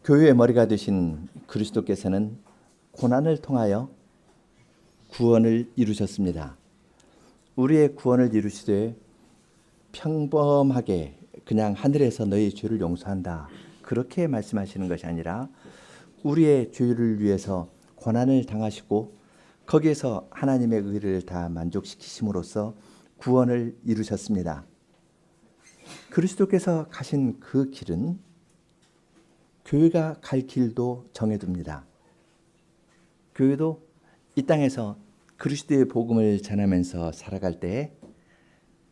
교회의 머리가 되신 그리스도께서는 고난을 통하여 구원을 이루셨습니다. 우리의 구원을 이루시되 평범하게 그냥 하늘에서 너희 죄를 용서한다 그렇게 말씀하시는 것이 아니라 우리의 죄를 위해서 고난을 당하시고 거기에서 하나님의 의를 다 만족시키심으로써 구원을 이루셨습니다. 그리스도께서 가신 그 길은 교회가 갈 길도 정해둡니다. 교회도 이 땅에서 그리스도의 복음을 전하면서 살아갈 때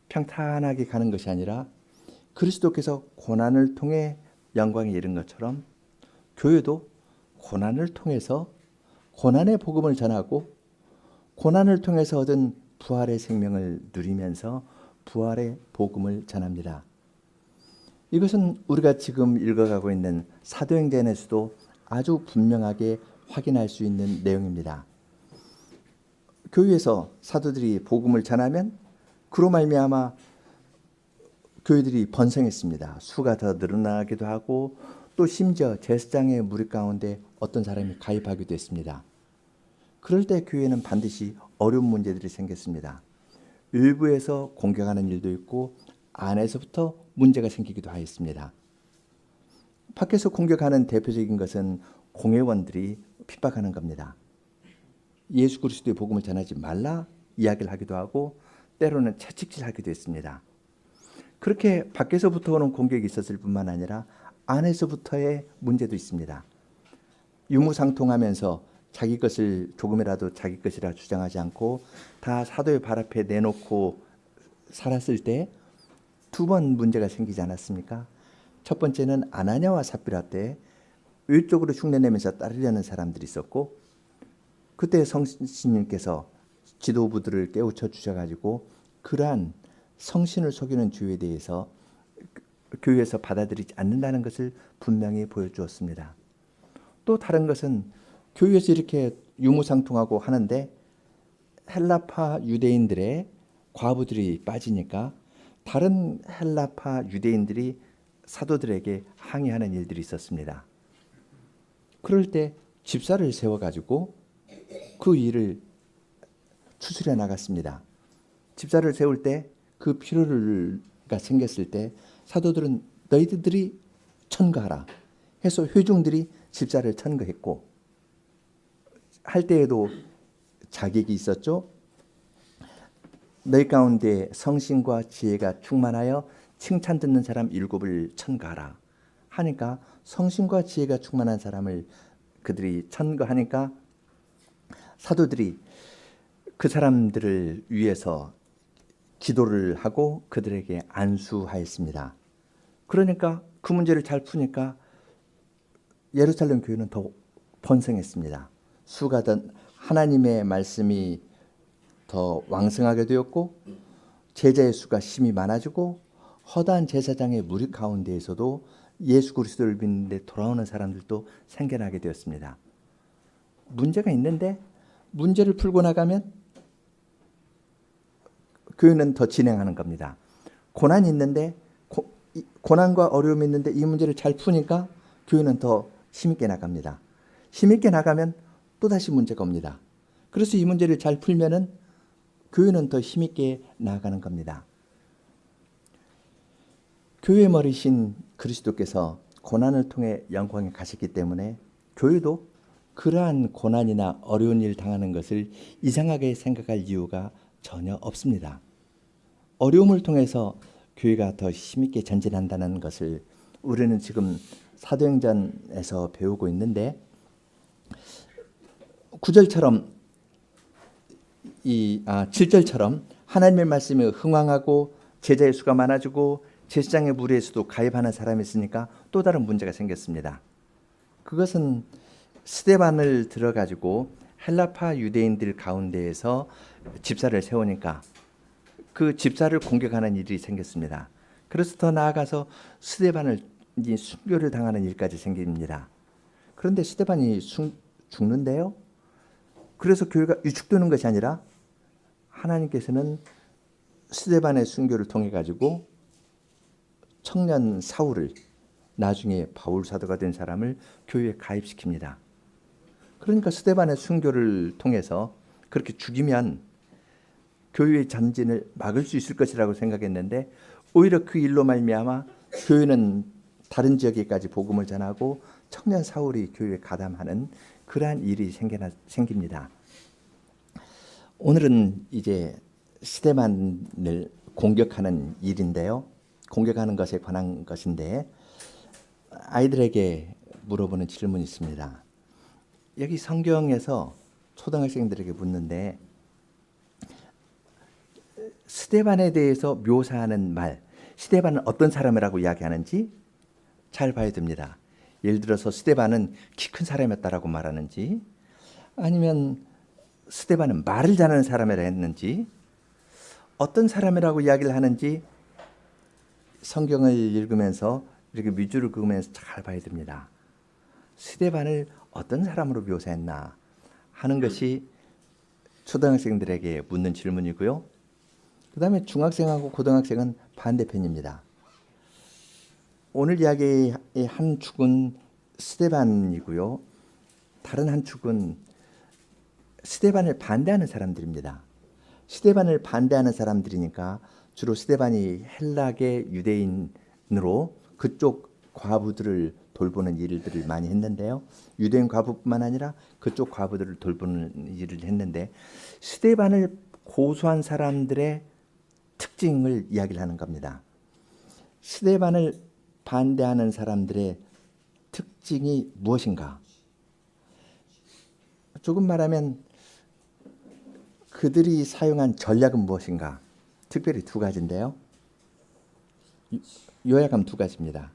평탄하게 가는 것이 아니라 그리스도께서 고난을 통해 영광에 이른 것처럼 교회도 고난을 통해서 고난의 복음을 전하고 고난을 통해서 얻은 부활의 생명을 누리면서 부활의 복음을 전합니다. 이것은 우리가 지금 읽어가고 있는 사도행전에서도 아주 분명하게 확인할 수 있는 내용입니다. 교회에서 사도들이 복음을 전하면 그로 말미암아 교회들이 번성했습니다. 수가 더 늘어나기도 하고 또 심지어 제사장의 무리 가운데 어떤 사람이 가입하기도 했습니다. 그럴 때 교회는 반드시 어려운 문제들이 생겼습니다. 일부에서 공격하는 일도 있고 안에서부터 문제가 생기기도 하였습니다. 밖에서 공격하는 대표적인 것은 공회원들이 핍박하는 겁니다. 예수 그리스도의 복음을 전하지 말라 이야기를 하기도 하고 때로는 채찍질하기도 했습니다. 그렇게 밖에서부터 오는 공격이 있었을 뿐만 아니라 안에서부터의 문제도 있습니다. 유무상통하면서 자기 것을 조금이라도 자기 것이라 주장하지 않고 다 사도의 발 앞에 내놓고 살았을 때 두 번 문제가 생기지 않았습니까? 첫 번째는 아나니아와 삽비라 때 외적으로 흉내내면서 따르려는 사람들이 있었고 그때 성신님께서 지도부들을 깨우쳐 주셔가지고 그러한 성신을 속이는 주에 대해서 교회에서 받아들이지 않는다는 것을 분명히 보여주었습니다. 또 다른 것은 교회에서 이렇게 유무상통하고 하는데 헬라파 유대인들의 과부들이 빠지니까 다른 헬라파 유대인들이 사도들에게 항의하는 일들이 있었습니다. 그럴 때 집사를 세워가지고 그 일을 추스려 나갔습니다. 집사를 세울 때 그 필요가 생겼을 때 사도들은 너희들이 천거하라 해서 회중들이 집사를 천거했고 할 때에도 자격이 있었죠. 너희 가운데 성신과 지혜가 충만하여 칭찬 듣는 사람 7을 천거하라 하니까 성신과 지혜가 충만한 사람을 그들이 천거하니까 사도들이 그 사람들을 위해서 기도를 하고 그들에게 안수하였습니다. 그러니까 그 문제를 잘 푸니까 예루살렘 교회는 더 번성했습니다. 수가 더 하나님의 말씀이 더 왕성하게 되었고 제자의 수가 심히 많아지고 허다한 제사장의 무리 가운데에서도 예수 그리스도를 믿는데 돌아오는 사람들도 생겨나게 되었습니다. 문제가 있는데 문제를 풀고 나가면 교회는 더 진행하는 겁니다. 고난이 있는데 고난과 어려움이 있는데 이 문제를 잘 푸니까 교회는 더 힘있게 나갑니다. 힘있게 나가면 또다시 문제가 옵니다. 그래서 이 문제를 잘 풀면은 교회는 더 힘있게 나아가는 겁니다. 교회의 머리신 그리스도께서 고난을 통해 영광에 가셨기 때문에 교회도 그러한 고난이나 어려운 일 당하는 것을 이상하게 생각할 이유가 전혀 없습니다. 어려움을 통해서 교회가 더 힘있게 전진한다는 것을 우리는 지금 사도행전에서 배우고 있는데 9절처럼 7절처럼 하나님의 말씀에 흥왕하고 제자의 수가 많아지고 제사장의 무리에서도 가입하는 사람이 있으니까 또 다른 문제가 생겼습니다. 그것은 스데반을 들어가지고 헬라파 유대인들 가운데에서 집사를 세우니까 그 집사를 공격하는 일이 생겼습니다. 그래서 더 나아가서 스데반을 순교를 당하는 일까지 생깁니다. 그런데 스데반이 죽는데요. 그래서 교회가 위축되는 것이 아니라 하나님께서는 스데반의 순교를 통해 가지고 청년 사울을 나중에 바울 사도가 된 사람을 교회에 가입시킵니다. 그러니까 스데반의 순교를 통해서 그렇게 죽이면 교회의 전진을 막을 수 있을 것이라고 생각했는데 오히려 그 일로 말미암아 교회는 다른 지역에까지 복음을 전하고 청년 사울이 교회에 가담하는 그러한 일이 생깁니다. 오늘은 이제 스데반을 공격하는 일인데요. 공격하는 것에 관한 것인데 아이들에게 물어보는 질문이 있습니다. 여기 성경에서 초등학생들에게 묻는데 스데반에 대해서 묘사하는 말, 스데반은 어떤 사람이라고 이야기하는지 잘 봐야 됩니다. 예를 들어서 스데반은 키 큰 사람이었다라고 말하는지 아니면 스데반은 말을 잘하는 사람이라 했는지 어떤 사람이라고 이야기를 하는지 성경을 읽으면서 이렇게 밑줄을 그으면서 잘 봐야 됩니다. 스데반을 어떤 사람으로 묘사했나 하는 것이 초등학생들에게 묻는 질문이고요. 그 다음에 중학생하고 고등학생은 반대편입니다. 오늘 이야기의 한 축은 스데반이고요. 다른 한 축은 스데반을 반대하는 사람들입니다. 스데반을 반대하는 사람들이니까 주로 스데반이 헬라계 유대인으로 그쪽 과부들을 돌보는 일들을 많이 했는데요. 유대인 과부뿐만 아니라 그쪽 과부들을 돌보는 일을 했는데 스데반을 고소한 사람들의 특징을 이야기를 하는 겁니다. 스데반을 반대하는 사람들의 특징이 무엇인가? 조금 말하면 그들이 사용한 전략은 무엇인가? 특별히 두 가지인데요. 요약하면 두 가지입니다.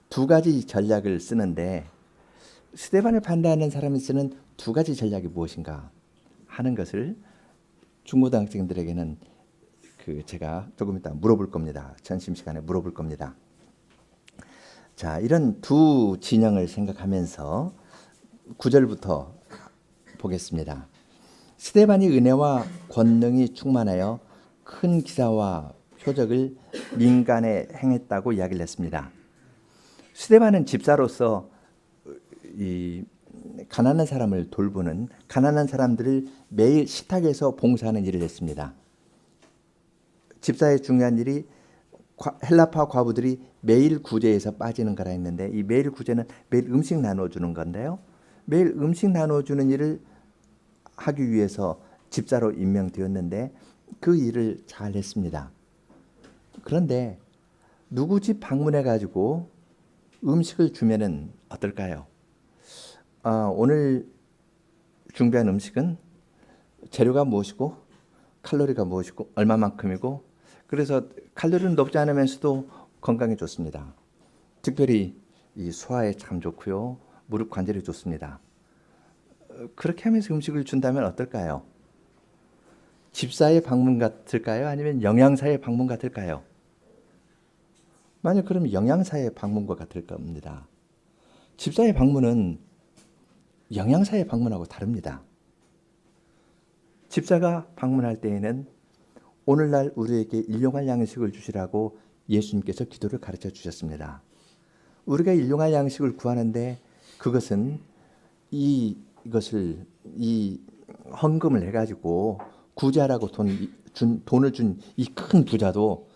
두 가지 전략을 쓰는데 스데반을 반대하는 사람이 쓰는 두 가지 전략이 무엇인가 하는 것을 중고등학생들에게는 제가 조금 이따 물어볼 겁니다. 전심 시간에 물어볼 겁니다. 자, 이런 두 진영을 생각하면서 9절부터 보겠습니다. 스데반이 은혜와 권능이 충만하여 큰 기사와 표적을 민간에 행했다고 이야기를 했습니다. 스데반은 집사로서 이 가난한 사람을 돌보는 가난한 사람들을 매일 식탁에서 봉사하는 일을 했습니다. 집사의 중요한 일이 헬라파 과부들이 매일 구제에서 빠지는 거라 했는데 이 매일 구제는 매일 음식 나눠주는 건데요. 매일 음식 나눠주는 일을 하기 위해서 집사로 임명되었는데 그 일을 잘 했습니다. 그런데 누구 집 방문해 가지고 음식을 주면은 어떨까요? 오늘 준비한 음식은 재료가 무엇이고 칼로리가 무엇이고 얼마만큼이고 그래서 칼로리는 높지 않으면서도 건강에 좋습니다. 특별히 이 소화에 참 좋고요. 무릎 관절에 좋습니다. 그렇게 하면서 음식을 준다면 어떨까요? 집사의 방문 같을까요? 아니면 영양사의 방문 같을까요? 만약 그러면 영양사의 방문과 같을 겁니다. 집사의 방문은 영양사의 방문하고 다릅니다. 집사가 방문할 때에는 오늘날 우리에게 일용할 양식을 주시라고 예수님께서 기도를 가르쳐 주셨습니다. 우리가 일용할 양식을 구하는데 그것은 이것을 헌금을 해가지고 구제하라고 돈을 준 이 큰 부자도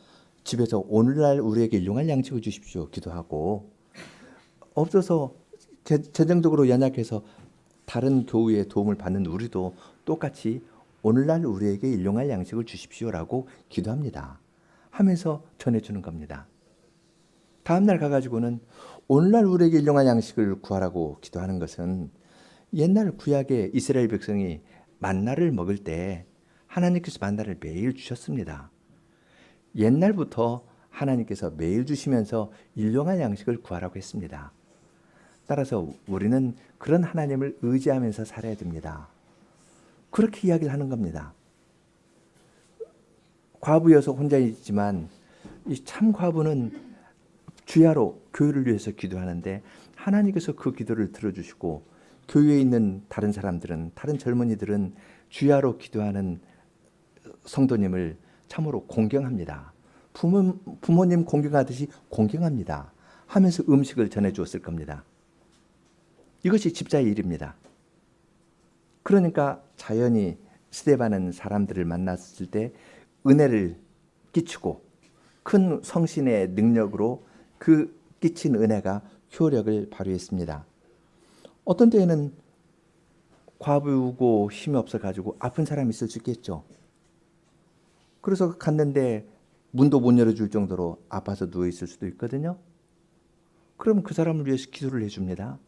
집에서 오늘날 우리에게 일용할 양식을 주십시오 기도하고 없어서 재정적으로 연약해서 다른 교우의 도움을 받는 우리도 똑같이 오늘날 우리에게 일용할 양식을 주십시오라고 기도합니다. 하면서 전해주는 겁니다. 다음날 가가지고는 오늘날 우리에게 일용할 양식을 구하라고 기도하는 것은 옛날 구약의 이스라엘 백성이 만나를 먹을 때 하나님께서 만나를 매일 주셨습니다. 옛날부터 하나님께서 매일 주시면서 일용할 양식을 구하라고 했습니다. 따라서 우리는 그런 하나님을 의지하면서 살아야 됩니다. 그렇게 이야기를 하는 겁니다. 과부여서 혼자 있지만 이 참 과부는 주야로 교회를 위해서 기도하는데 하나님께서 그 기도를 들어주시고 교회에 있는 다른 사람들은 다른 젊은이들은 주야로 기도하는 성도님을 참으로 공경합니다. 부모님 공경하듯이 공경합니다. 하면서 음식을 전해주었을 겁니다. 이것이 집사의 일입니다. 그러니까 자연히 스데반은 사람들을 만났을 때 은혜를 끼치고 큰 성신의 능력으로 그 끼친 은혜가 효력을 발휘했습니다. 어떤 때에는 과부고 힘이 없어가지고 아픈 사람이 있을 수 있겠죠. 그래서 갔는데 문도 못 열어줄 정도로 아파서 누워있을 수도 있거든요. 그럼 그 사람을 위해서 기도를 해줍니다.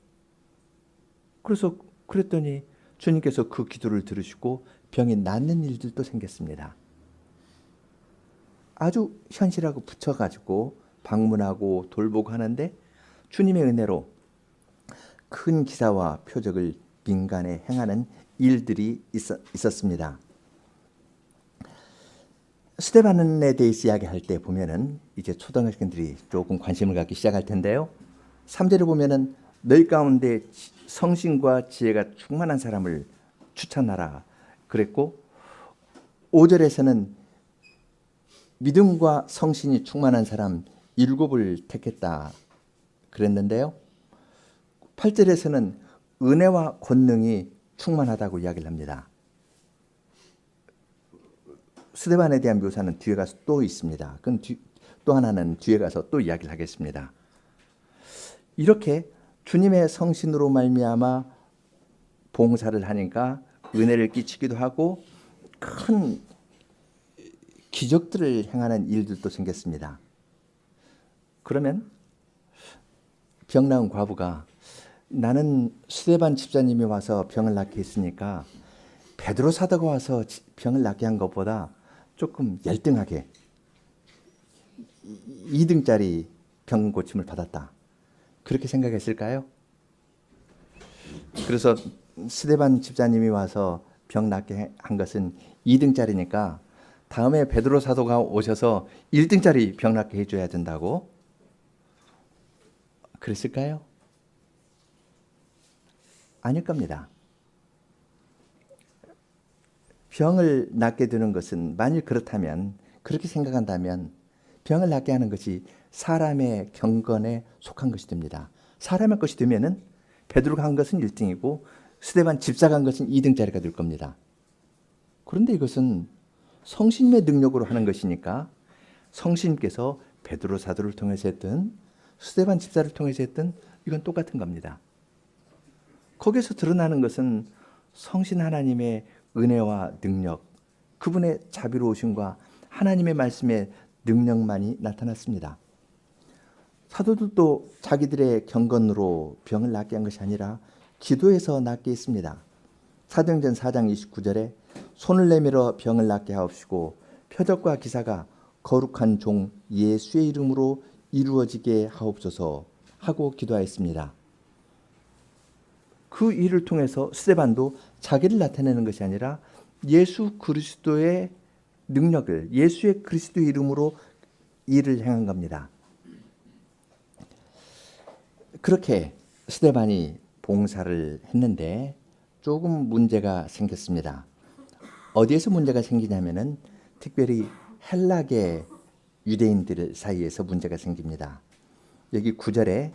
그랬더니 주님께서 그 기도를 들으시고 병이 낫는 일들도 생겼습니다. 아주 현실하고 붙여가지고 방문하고 돌보고 하는데 주님의 은혜로 큰 기사와 표적을 민간에 행하는 일들이 있었습니다. 스데반에 대해서 이야기할 때 보면은 이제 초등학생들이 조금 관심을 갖기 시작할 텐데요. 3절에 보면은 너희 가운데 성신과 지혜가 충만한 사람을 추천하라 그랬고 5절에서는 믿음과 성신이 충만한 사람 7을 택했다 그랬는데요. 8절에서는 은혜와 권능이 충만하다고 이야기를 합니다. 스데반에 대한 묘사는 뒤에 가서 또 있습니다. 그건 또 하나는 뒤에 가서 또 이야기를 하겠습니다. 이렇게 주님의 성신으로 말미암아 봉사를 하니까 은혜를 끼치기도 하고 큰 기적들을 행하는 일들도 생겼습니다. 그러면 병 나은 과부가 나는 스데반 집사님이 와서 병을 낫게 했으니까 베드로 사도가 와서 병을 낫게 한 것보다 조금 열등하게 2등짜리 병 고침을 받았다. 그렇게 생각했을까요? 그래서 스데반 집사님이 와서 병 낫게 한 것은 2등짜리니까 다음에 베드로 사도가 오셔서 1등짜리 병 낫게 해줘야 된다고 그랬을까요? 아닐 겁니다. 병을 낫게 되는 것은 만일 그렇다면 그렇게 생각한다면 병을 낫게 하는 것이 사람의 경건에 속한 것이 됩니다. 사람의 것이 되면은 베드로가 한 것은 1등이고 스데반 집사가 한 것은 2등짜리가 될 겁니다. 그런데 이것은 성신의 능력으로 하는 것이니까 성신께서 베드로 사도를 통해서 했든 스데반 집사를 통해서 했든 이건 똑같은 겁니다. 거기서 드러나는 것은 성신 하나님의 은혜와 능력, 그분의 자비로우심과 하나님의 말씀의 능력만이 나타났습니다. 사도들도 자기들의 경건으로 병을 낫게 한 것이 아니라 기도해서 낫게 했습니다. 사도행전 4장 29절에 손을 내밀어 병을 낫게 하옵시고 표적과 기사가 거룩한 종 예수의 이름으로 이루어지게 하옵소서 하고 기도하였습니다. 그 일을 통해서 스데반도 자기를 나타내는 것이 아니라 예수 그리스도의 능력을 예수의 그리스도 이름으로 일을 행한 겁니다. 그렇게 스데반이 봉사를 했는데 조금 문제가 생겼습니다. 어디에서 문제가 생기냐면은 특별히 헬라계 유대인들 사이에서 문제가 생깁니다. 여기 9절에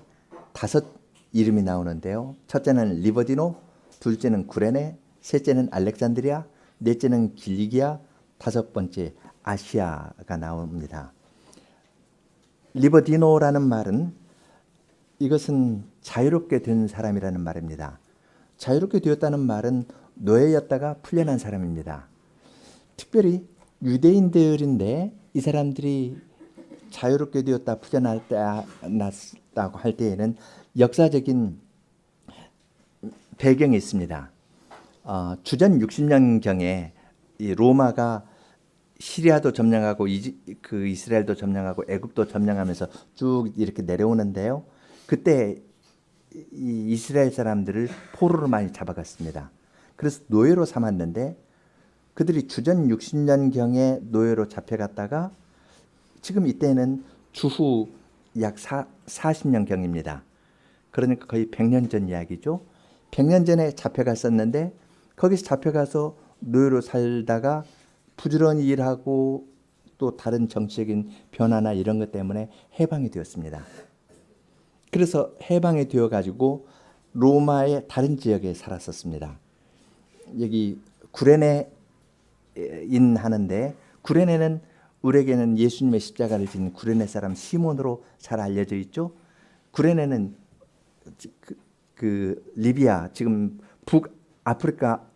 5 이름이 나오는데요. 첫째는 리버디노, 둘째는 구레네, 셋째는 알렉산드리아, 넷째는 길리기아, 5번째 아시아가 나옵니다. 리버디노라는 말은 이것은 자유롭게 된 사람이라는 말입니다. 자유롭게 되었다는 말은 노예였다가 풀려난 사람입니다. 특별히 유대인들인데 이 사람들이 자유롭게 되었다 풀려났다고 할 때에는 역사적인 배경이 있습니다. 주전 60년경에 이 로마가 시리아도 점령하고 이스라엘도 점령하고 애굽도 점령하면서 쭉 이렇게 내려오는데요. 그때 이 이스라엘 사람들을 포로로 많이 잡아갔습니다. 그래서 노예로 삼았는데 그들이 주전 60년경에 노예로 잡혀갔다가 지금 이때는 주후 약 40년경입니다. 그러니까 거의 100년 전 이야기죠. 100년 전에 잡혀갔었는데 거기서 잡혀가서 노예로 살다가 부지런히 일하고 또 다른 정치적인 변화나 이런 것 때문에 해방이 되었습니다. 그래서 해방이 되어 가지고 로마의 다른 지역에 살았었습니다. 여기 구레네인 하는데, 구레네는 우리에게는 예수님의 십자가를 진 구레네 사람 시몬으로 잘 알려져 있죠. 구레네는 그 리비아, 지금 북아프리카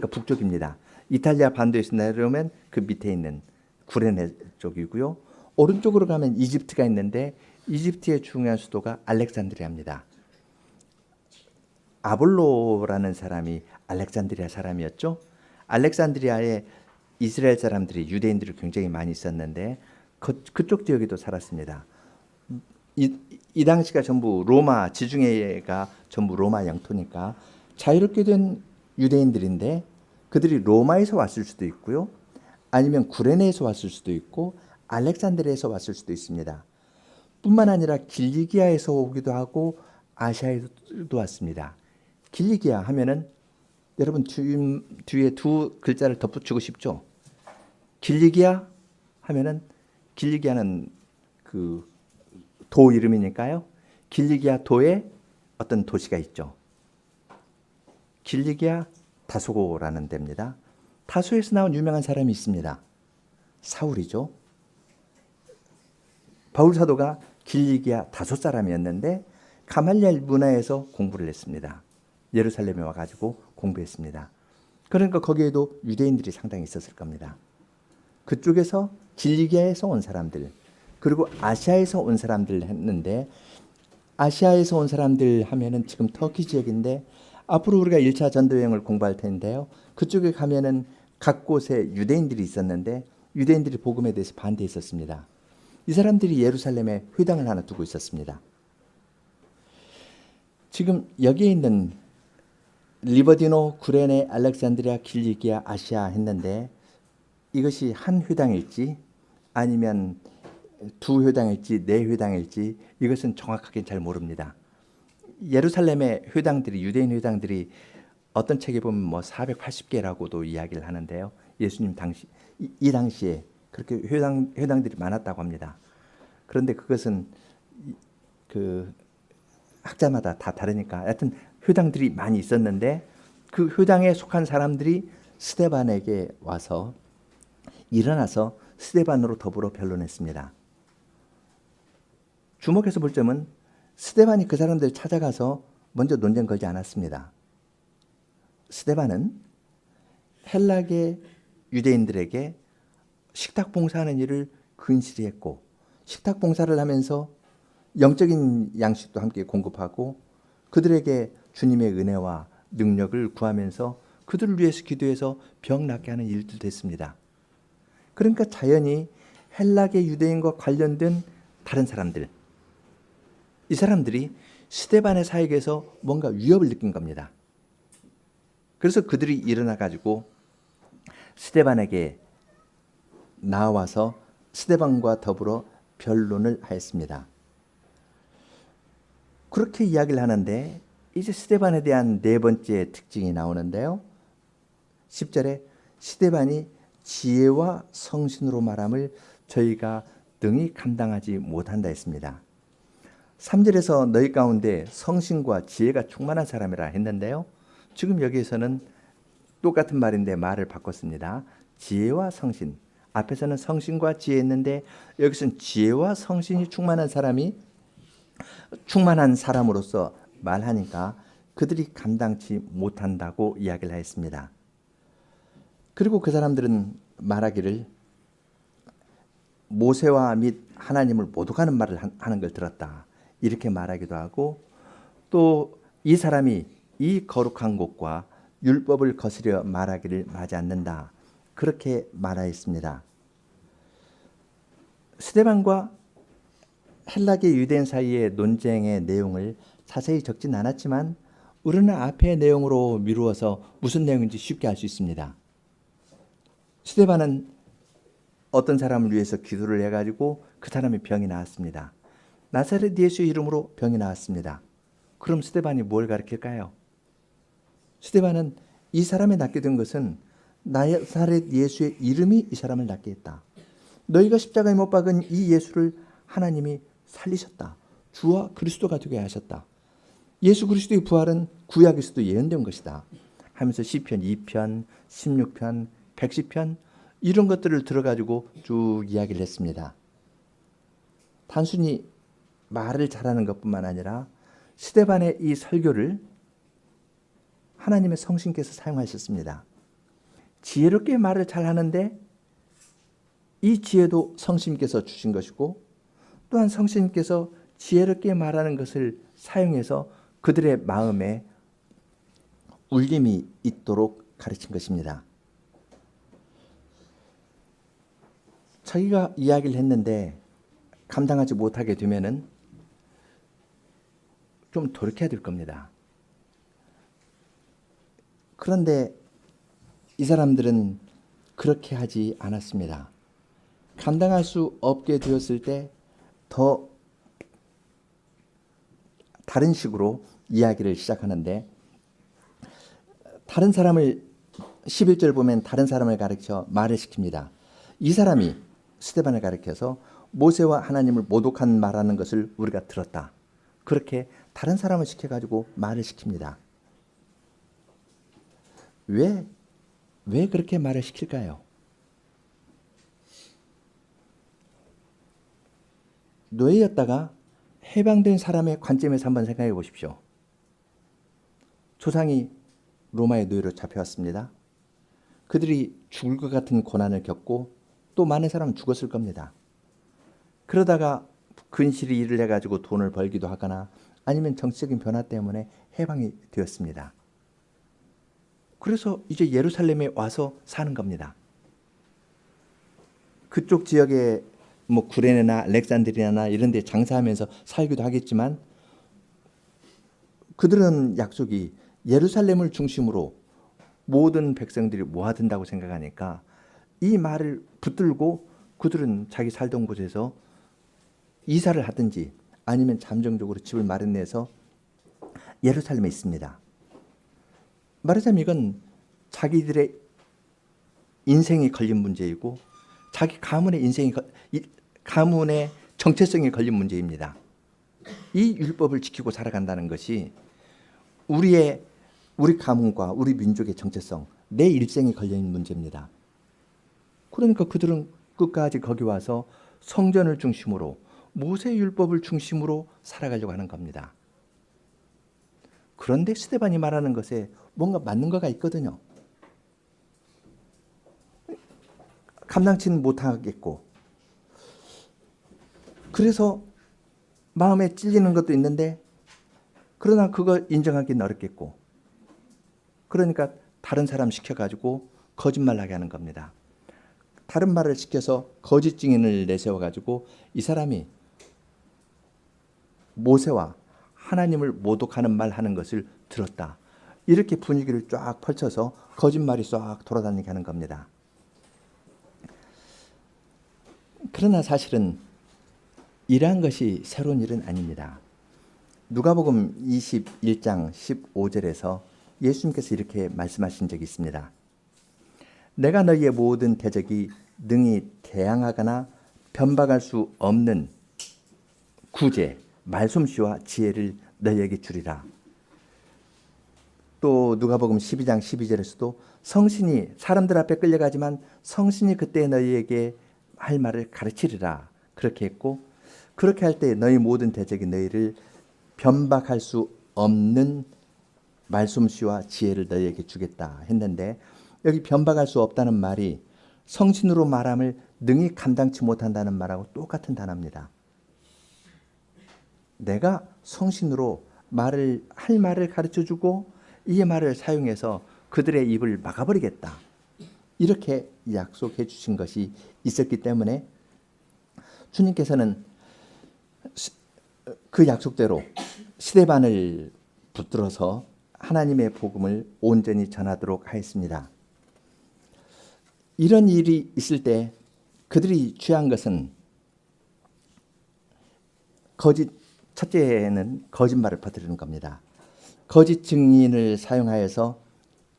북쪽입니다. 이탈리아 반도에서 내려오면 그 밑에 있는 구레네 쪽이고요. 오른쪽으로 가면 이집트가 있는데, 이집트의 중요한 수도가 알렉산드리아입니다. 아볼로라는 사람이 알렉산드리아 사람이었죠. 알렉산드리아에 이스라엘 사람들이, 유대인들이 굉장히 많이 있었는데 그쪽 지역에도 살았습니다. 이 당시가 전부 로마, 지중해가 전부 로마 영토니까 자유롭게 된 유대인들인데, 그들이 로마에서 왔을 수도 있고요, 아니면 구레네에서 왔을 수도 있고 알렉산드리아에서 왔을 수도 있습니다. 뿐만 아니라 길리기아에서 오기도 하고 아시아에도 왔습니다. 길리기아 하면은 여러분 뒤에 두 글자를 덧붙이고 싶죠? 길리기아 하면은, 길리기아는 그 도 이름이니까요. 길리기아 도에 어떤 도시가 있죠. 길리기아 다소고라는 데입니다. 다소에서 나온 유명한 사람이 있습니다. 사울이죠. 바울 사도가 길리기아 다소 사람이었는데 가말리엘 문화에서 공부를 했습니다. 예루살렘에 와가지고 공부했습니다. 그러니까 거기에도 유대인들이 상당히 있었을 겁니다. 그쪽에서 길리기아에서 온 사람들, 그리고 아시아에서 온 사람들 했는데, 아시아에서 온 사람들 하면은 지금 터키 지역인데, 앞으로 우리가 1차 전도여행을 공부할 텐데요, 그쪽에 가면은 각 곳에 유대인들이 있었는데 유대인들이 복음에 대해서 반대했었습니다. 이 사람들이 예루살렘에 회당을 하나 두고 있었습니다. 지금 여기에 있는 리버디노, 구레네, 알렉산드리아, 길리기아, 아시아 했는데, 이것이 한 회당일지 아니면 두 회당일지 네 회당일지 이것은 정확하게 잘 모릅니다. 예루살렘의 회당들이, 유대인 회당들이 어떤 책에 보면 뭐 480개라고도 이야기를 하는데요. 예수님 당시 이 당시에 그렇게 회당들이 많았다고 합니다. 그런데 그것은 그 학자마다 다 다르니까 하여튼 회당들이 많이 있었는데, 그 회당에 속한 사람들이 스데반에게 와서 일어나서 스데반으로 더불어 변론했습니다. 주목해서 볼 점은 스데반이 그 사람들을 찾아가서 먼저 논쟁 걸지 않았습니다. 스데반은 헬라계 유대인들에게 식탁 봉사하는 일을 근실히 했고, 식탁 봉사를 하면서 영적인 양식도 함께 공급하고 그들에게 주님의 은혜와 능력을 구하면서 그들을 위해서 기도해서 병 낫게 하는 일들도 했습니다. 그러니까 자연히 헬라계 유대인과 관련된 다른 사람들, 이 사람들이 스데반의 사역에서 뭔가 위협을 느낀 겁니다. 그래서 그들이 일어나 가지고 스데반에게 나와서 스데반과 더불어 변론을 하였습니다. 그렇게 이야기를 하는데, 이제 스데반에 대한 네 번째 특징이 나오는데요. 10절에 스데반이 지혜와 성신으로 말함을 저희가 능히 감당하지 못한다 했습니다. 3절에서 너희 가운데 성신과 지혜가 충만한 사람이라 했는데요, 지금 여기에서는 똑같은 말인데 말을 바꿨습니다. 지혜와 성신, 앞에서는 성신과 지혜 했는데 여기서는 지혜와 성신이 충만한 사람이 충만한 사람으로서 말하니까 그들이 감당치 못한다고 이야기를 했습니다. 그리고 그 사람들은 말하기를 모세와 및 하나님을 모독하는 말을 하는 걸 들었다, 이렇게 말하기도 하고, 또 이 사람이 이 거룩한 곳과 율법을 거스려 말하기를 마지 않는다, 그렇게 말하였습니다. 스데반과 헬라계 유대인 사이의 논쟁의 내용을 자세히 적진 않았지만 우리는 앞의 내용으로 미루어서 무슨 내용인지 쉽게 알 수 있습니다. 스데반은 어떤 사람을 위해서 기도를 해가지고 그 사람의 병이 나았습니다. 나사렛 예수의 이름으로 병이 나았습니다. 그럼 스데반이 뭘 가르칠까요? 스데반은 이 사람이 낫게 된 것은 나사렛 예수의 이름이 이 사람을 낫게 했다. 너희가 십자가에 못 박은 이 예수를 하나님이 살리셨다. 주와 그리스도가 되게 하셨다. 예수 그리스도의 부활은 구약에서도 예언된 것이다 하면서 시편 2편, 16편, 110편 이런 것들을 들어가지고 쭉 이야기를 했습니다. 단순히 말을 잘하는 것뿐만 아니라 스데반의 이 설교를 하나님의 성신께서 사용하셨습니다. 지혜롭게 말을 잘하는데 이 지혜도 성신께서 주신 것이고 또한 성신께서 지혜롭게 말하는 것을 사용해서 그들의 마음에 울림이 있도록 가르친 것입니다. 자기가 이야기를 했는데 감당하지 못하게 되면은 좀 돌이켜야 될 겁니다. 그런데 이 사람들은 그렇게 하지 않았습니다. 감당할 수 없게 되었을 때 더 다른 식으로 이야기를 시작하는데 다른 사람을 11절 보면 다른 사람을 가르쳐 말을 시킵니다. 이 사람이 스데반을 가르쳐서 모세와 하나님을 모독한 말하는 것을 우리가 들었다. 그렇게 다른 사람을 시켜가지고 말을 시킵니다. 왜 그렇게 말을 시킬까요? 노예였다가 해방된 사람의 관점에서 한번 생각해 보십시오. 조상이 로마의 노예로 잡혀왔습니다. 그들이 죽을 것 같은 고난을 겪고 또 많은 사람은 죽었을 겁니다. 그러다가 근실이 일을 해가지고 돈을 벌기도 하거나 아니면 정치적인 변화 때문에 해방이 되었습니다. 그래서 이제 예루살렘에 와서 사는 겁니다. 그쪽 지역에 뭐 구레네나 알렉산드리아나 이런 데 장사하면서 살기도 하겠지만 그들은 약속이 예루살렘을 중심으로 모든 백성들이 모아든다고 생각하니까 이 말을 붙들고 그들은 자기 살던 곳에서 이사를 하든지 아니면 잠정적으로 집을 마련해서 예루살렘에 있습니다. 말하자면 이건 자기들의 인생이 걸린 문제이고 자기 가문의 정체성이 걸린 문제입니다. 이 율법을 지키고 살아간다는 것이 우리 가문과 우리 민족의 정체성, 내 일생이 걸려있는 문제입니다. 그러니까 그들은 끝까지 거기 와서 성전을 중심으로 모세 율법을 중심으로 살아가려고 하는 겁니다. 그런데 스데반이 말하는 것에 뭔가 맞는 거가 있거든요. 감당치는 못하겠고 그래서 마음에 찔리는 것도 있는데 그러나 그걸 인정하기는 어렵겠고 그러니까 다른 사람 시켜가지고 거짓말하게 하는 겁니다. 다른 말을 시켜서 거짓 증인을 내세워가지고 이 사람이 모세와 하나님을 모독하는 말 하는 것을 들었다. 이렇게 분위기를 쫙 펼쳐서 거짓말이 쫙 돌아다니게 하는 겁니다. 그러나 사실은 이러한 것이 새로운 일은 아닙니다. 누가복음 21장 15절에서 예수님께서 이렇게 말씀하신 적이 있습니다. 내가 너희의 모든 대적이 능히 대항하거나 변박할 수 없는 구제, 말솜씨와 지혜를 너희에게 주리라. 또 누가복음 12장 12절에서도 성신이 사람들 앞에 끌려가지만 성신이 그때 너희에게 할 말을 가르치리라. 그렇게 했고 그렇게 할 때 너희 모든 대적이 너희를 변박할 수 없는 말솜씨와 지혜를 너희에게 주겠다 했는데 여기 변박할 수 없다는 말이 성신으로 말함을 능히 감당치 못한다는 말하고 똑같은 단어입니다. 내가 성신으로 할 말을 가르쳐주고 이 말을 사용해서 그들의 입을 막아버리겠다. 이렇게 약속해 주신 것이 있었기 때문에 주님께서는 그 약속대로 스데반을 붙들어서 하나님의 복음을 온전히 전하도록 하였습니다. 이런 일이 있을 때 그들이 취한 것은 첫째는 거짓말을 퍼뜨리는 겁니다. 거짓 증인을 사용하여서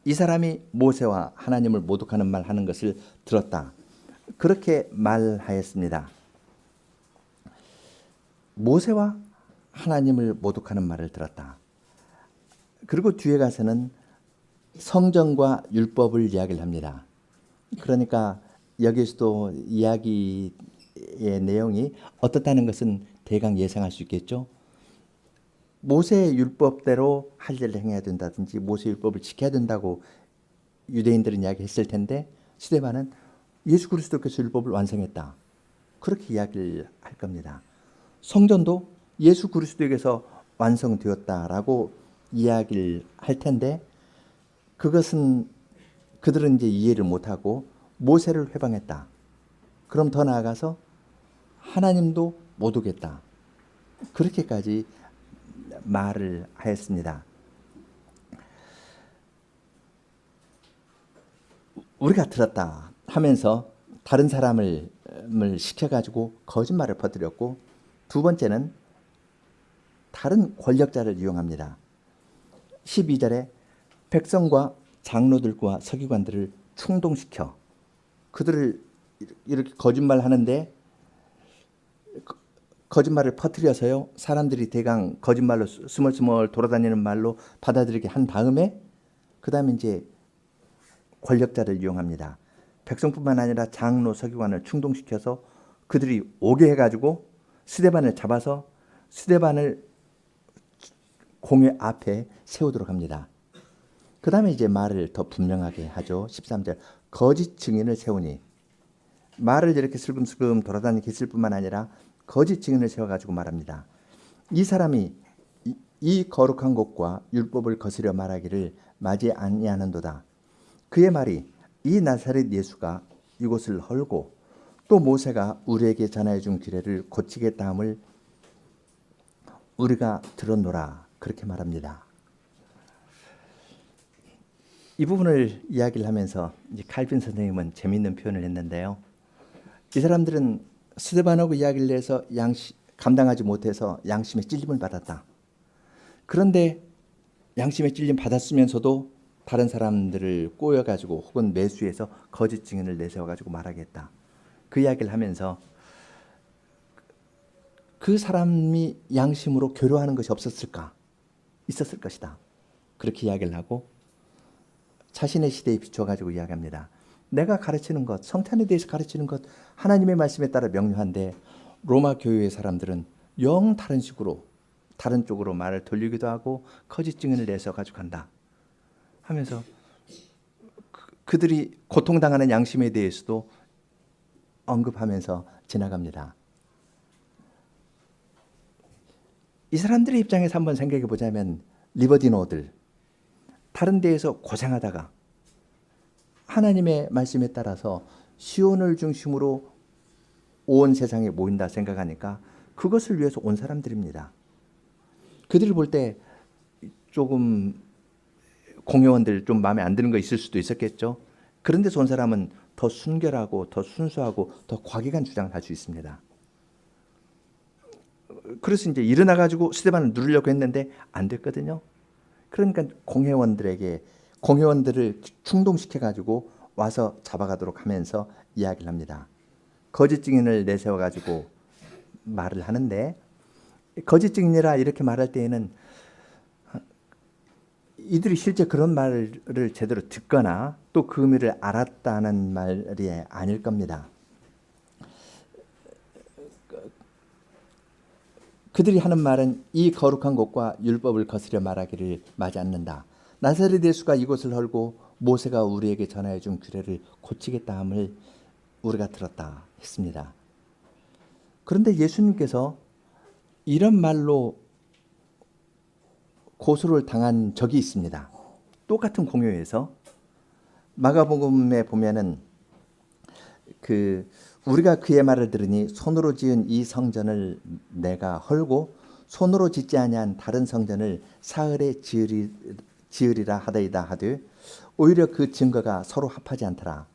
이 사람이 모세와 하나님을 모독하는 말 하는 것을 들었다. 그렇게 말하였습니다. 모세와 하나님을 모독하는 말을 들었다. 그리고 뒤에 가서는 성전과 율법을 이야기를 합니다. 그러니까 여기서도 이야기의 내용이 어떻다는 것은 대강 예상할 수 있겠죠. 모세의 율법대로 할 일을 행해야 된다든지 모세 율법을 지켜야 된다고 유대인들은 이야기했을 텐데 스데반은 예수 그리스도께서 율법을 완성했다. 그렇게 이야기를 할 겁니다. 성전도 예수 그리스도에게서 완성되었다라고 이야기를 할 텐데 그것은 그들은 이제 이해를 못하고 모세를 회방했다. 그럼 더 나아가서 하나님도 못 오겠다. 그렇게까지 말을 하였습니다. 우리가 들었다 하면서 다른 사람을 시켜가지고 거짓말을 퍼뜨렸고, 두 번째는 다른 권력자를 이용합니다. 12절에 백성과 장로들과 서기관들을 충동시켜 그들을 이렇게 거짓말하는데 거짓말을 퍼뜨려서요 사람들이 대강 거짓말로 스멀스멀 돌아다니는 말로 받아들이게 한 다음에 그 다음에 이제 권력자를 이용합니다. 백성뿐만 아니라 장로 서기관을 충동시켜서 그들이 오게 해가지고 스데반을 잡아서 스데반을 공회 앞에 세우도록 합니다. 그 다음에 이제 말을 더 분명하게 하죠. 13절 거짓 증인을 세우니, 말을 이렇게 슬금슬금 돌아다니게 했을 뿐만 아니라 거짓 증인을 세워가지고 말합니다. 이 사람이 이 거룩한 곳과 율법을 거스려 말하기를 맞이 아니하는도다. 그의 말이 이 나사렛 예수가 이곳을 헐고 또 모세가 우리에게 전하여 준 규례를 고치겠다 함을 우리가 들었노라. 그렇게 말합니다. 이 부분을 이야기를 하면서 이제 칼빈 선생님은 재미있는 표현을 했는데요. 이 사람들은 스데반하고 이야기를 해서 감당하지 못해서 양심의 찔림을 받았다. 그런데 양심의 찔림 받았으면서도 다른 사람들을 꼬여가지고 혹은 매수해서 거짓 증인을 내세워가지고 말하겠다. 그 이야기를 하면서 그 사람이 양심으로 교류하는 것이 없었을까? 있었을 것이다. 그렇게 이야기를 하고 자신의 시대에 비춰가지고 이야기합니다. 내가 가르치는 것, 성찬에 대해서 가르치는 것 하나님의 말씀에 따라 명료한데 로마 교회의 사람들은 영 다른 식으로 다른 쪽으로 말을 돌리기도 하고 거짓 증인을 내서 가지고 간다 하면서 그들이 고통당하는 양심에 대해서도 언급하면서 지나갑니다. 이 사람들의 입장에서 한번 생각해 보자면 리버디노들, 다른 데에서 고생하다가 하나님의 말씀에 따라서 시온을 중심으로 온 세상에 모인다 생각하니까 그것을 위해서 온 사람들입니다. 그들을 볼 때 조금 공회원들 좀 마음에 안 드는 거 있을 수도 있었겠죠. 그런데 온 사람은 더 순결하고 더 순수하고 더 과격한 주장을 할 수 있습니다. 그래서 이제 일어나 가지고 스데반을 누르려고 했는데 안 됐거든요. 그러니까 공회원들을 충동시켜 가지고 와서 잡아가도록 하면서 이야기를 합니다. 거짓 증인을 내세워 가지고 말을 하는데, 거짓 증인이라 이렇게 말할 때에는 이들이 실제 그런 말을 제대로 듣거나 또 그 의미를 알았다는 말이 아닐 겁니다. 그들이 하는 말은 이 거룩한 곳과 율법을 거스려 말하기를 맞지 않는다. 나사렛 예수가 이곳을 헐고 모세가 우리에게 전하여 준 규례를 고치겠다 함을 우리가 들었다 했습니다. 그런데 예수님께서 이런 말로 고소를 당한 적이 있습니다. 똑같은 공회에서 마가복음에 보면은 우리가 그의 말을 들으니 손으로 지은 이 성전을 내가 헐고 손으로 짓지 아니한 다른 성전을 사흘에 지으리라 하더이다 하되 오히려 그 증거가 서로 합하지 않더라.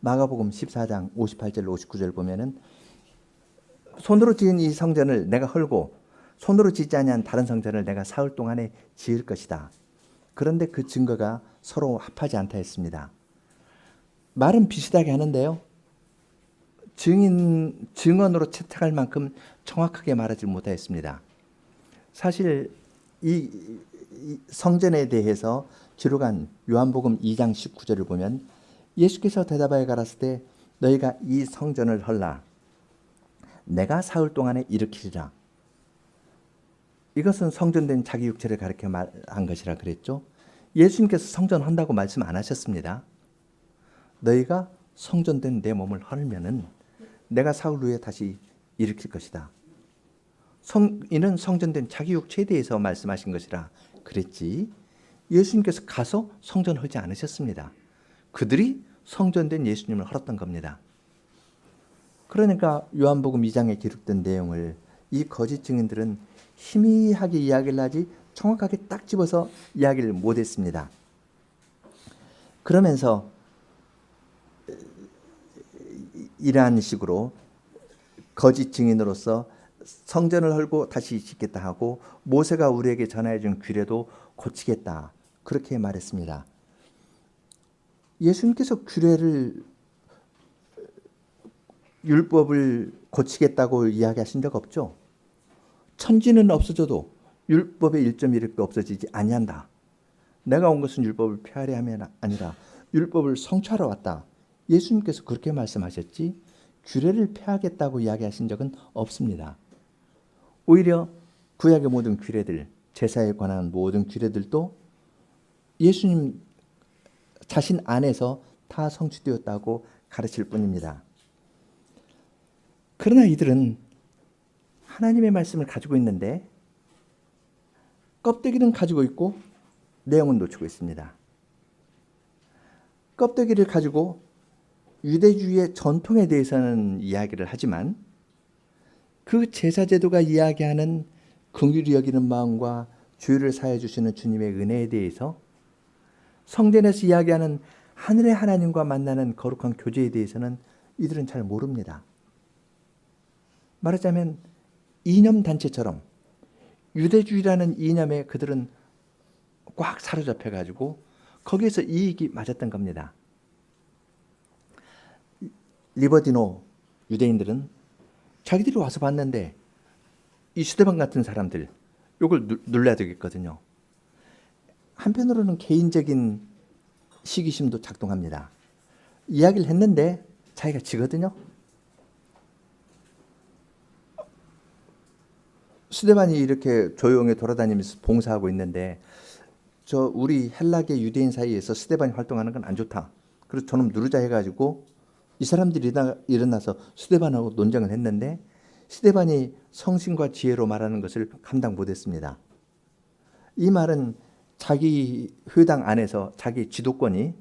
마가복음 14장 58절 59절 보면은 손으로 지은 이 성전을 내가 헐고 손으로 짓지 아니한 다른 성전을 내가 사흘 동안에 지을 것이다. 그런데 그 증거가 서로 합하지 않다 했습니다. 말은 비슷하게 하는데요. 증언으로 채택할 만큼 정확하게 말하지 못하였습니다. 사실 이 성전에 대해서 기록한 요한복음 2장 19절을 보면 예수께서 대답하여 가라사대 때 너희가 이 성전을 헐라 내가 사흘 동안에 일으키리라. 이것은 성전된 자기 육체를 가리켜 말한 것이라 그랬죠. 예수님께서 성전한다고 말씀 안 하셨습니다. 너희가 성전된 내 몸을 헐면은 내가 사흘 후에 다시 일으킬 것이다. 이는 성전된 자기 육체에 대해서 말씀하신 것이라 그랬지 예수님께서 가서 성전 헐지 않으셨습니다. 그들이 성전된 예수님을 헐었던 겁니다. 그러니까 요한복음 2장에 기록된 내용을 이 거짓 증인들은 희미하게 이야기를 하지 정확하게 딱 집어서 이야기를 못했습니다. 그러면서 이러한 식으로 거짓 증인으로서 성전을 헐고 다시 짓겠다 하고 모세가 우리에게 전하여 준 규례도 고치겠다 그렇게 말했습니다. 예수님께서 규례를 율법을 고치겠다고 이야기하신 적 없죠. 천지는 없어져도 율법의 1.1획도 없어지지 아니한다. 내가 온 것은 율법을 폐하려 함이 아니라 율법을 성취하러 왔다. 예수님께서 그렇게 말씀하셨지 규례를 폐하겠다고 이야기하신 적은 없습니다. 오히려 구약의 모든 규례들, 제사에 관한 모든 규례들도 예수님 자신 안에서 다 성취되었다고 가르칠 뿐입니다. 그러나 이들은 하나님의 말씀을 가지고 있는데 껍데기는 가지고 있고 내용은 놓치고 있습니다. 껍데기를 가지고 유대주의의 전통에 대해서는 이야기를 하지만 그 제사제도가 이야기하는 긍휼히 여기는 마음과 죄를 사해 주시는 주님의 은혜에 대해서 성전에서 이야기하는 하늘의 하나님과 만나는 거룩한 교제에 대해서는 이들은 잘 모릅니다. 말하자면 이념단체처럼 유대주의라는 이념에 그들은 꽉 사로잡혀 가지고 거기에서 이익이 맞았던 겁니다. 리버디노 유대인들은 자기들이 와서 봤는데 이 스데반 같은 사람들 이걸 눌러야 되겠거든요. 한편으로는 개인적인 시기심도 작동합니다. 이야기를 했는데 자기가 지거든요. 스데반이 이렇게 조용히 돌아다니면서 봉사하고 있는데 우리 헬라계 유대인 사이에서 스데반이 활동하는 건 안 좋다. 그래서 저놈 누르자 해가지고 이 사람들이 일어나서 스데반하고 논쟁을 했는데 스데반이 성신과 지혜로 말하는 것을 감당 못했습니다. 이 말은 자기 회당 안에서 자기 지도권이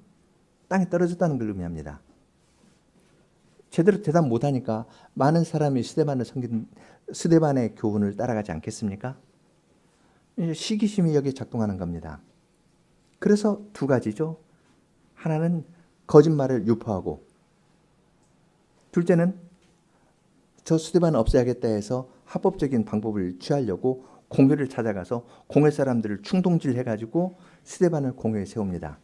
땅에 떨어졌다는 걸 의미합니다. 제대로 대답 못하니까 많은 사람이 스데반의 교훈을 따라가지 않겠습니까? 시기심이 여기에 작동하는 겁니다. 그래서 두 가지죠. 하나는 거짓말을 유포하고 둘째는 저 스데반을 없애야겠다 해서 합법적인 방법을 취하려고 공회를 찾아가서 공회 사람들을 충동질해가지고 스데반을 공회에 세웁니다.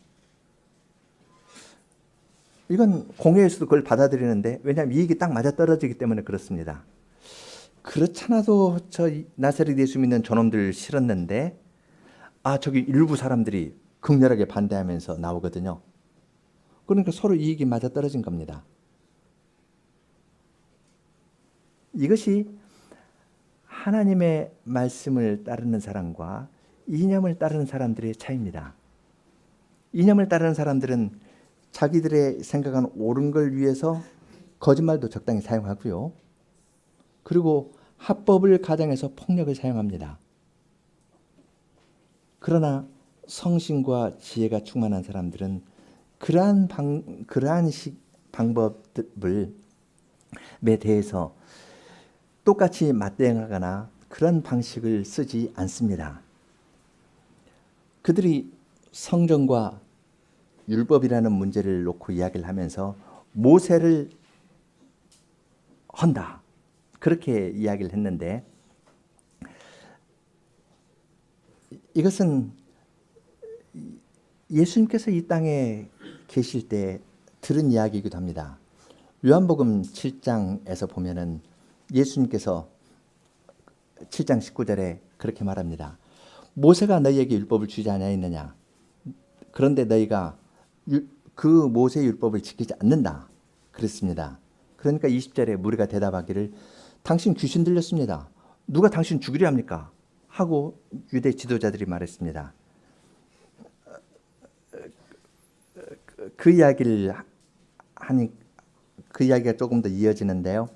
이건 공회에서도 그걸 받아들이는데 왜냐하면 이익이 딱 맞아떨어지기 때문에 그렇습니다. 그렇잖아도 저 나사렛 예수 믿는 저놈들 싫었는데 저기 일부 사람들이 극렬하게 반대하면서 나오거든요. 그러니까 서로 이익이 맞아떨어진 겁니다. 이것이 하나님의 말씀을 따르는 사람과 이념을 따르는 사람들의 차이입니다. 이념을 따르는 사람들은 자기들의 생각한 옳은 걸 위해서 거짓말도 적당히 사용하고요. 그리고 합법을 가장해서 폭력을 사용합니다. 그러나 성신과 지혜가 충만한 사람들은 그러한 방법에 대해서 똑같이 맞대응하거나 그런 방식을 쓰지 않습니다. 그들이 성전과 율법이라는 문제를 놓고 이야기를 하면서 모세를 헌다. 그렇게 이야기를 했는데 이것은 예수님께서 이 땅에 계실 때 들은 이야기이기도 합니다. 요한복음 7장에서 보면은 예수님께서 7장 19절에 그렇게 말합니다. 모세가 너희에게 율법을 주지 아니하였느냐? 그런데 너희가 그 모세의 율법을 지키지 않는다. 그랬습니다. 그러니까 20절에 무리가 대답하기를 당신 귀신 들렸습니다. 누가 당신 죽이려 합니까? 하고 유대 지도자들이 말했습니다. 그 이야기를 하니 그 이야기가 조금 더 이어지는데요.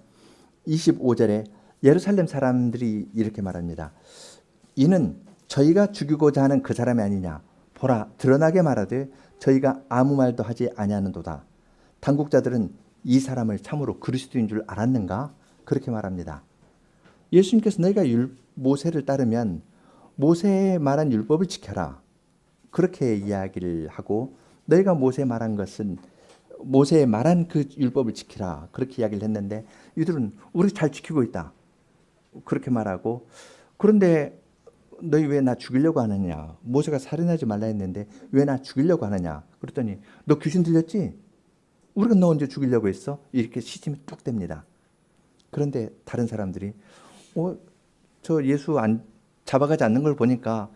25절에 예루살렘 사람들이 이렇게 말합니다. 이는 저희가 죽이고자 하는 그 사람이 아니냐. 보라, 드러나게 말하되 저희가 아무 말도 하지 아니하는도다. 당국자들은 이 사람을 참으로 그리스도인 줄 알았는가? 그렇게 말합니다. 예수님께서 너희가 모세를 따르면 모세의 말한 율법을 지켜라. 그렇게 이야기를 하고 너희가 모세의 말한 그 율법을 지키라. 그렇게 이야기를 했는데 이들은 우리 잘 지키고 있다. 그렇게 말하고 그런데 너희 왜 나 죽이려고 하느냐? 모세가 살인하지 말라 했는데 왜 나 죽이려고 하느냐? 그랬더니 너 귀신 들렸지? 우리가 너 언제 죽이려고 했어? 이렇게 시침이 뚝 됩니다. 그런데 다른 사람들이 저 예수 잡아가지 않는 걸 보니까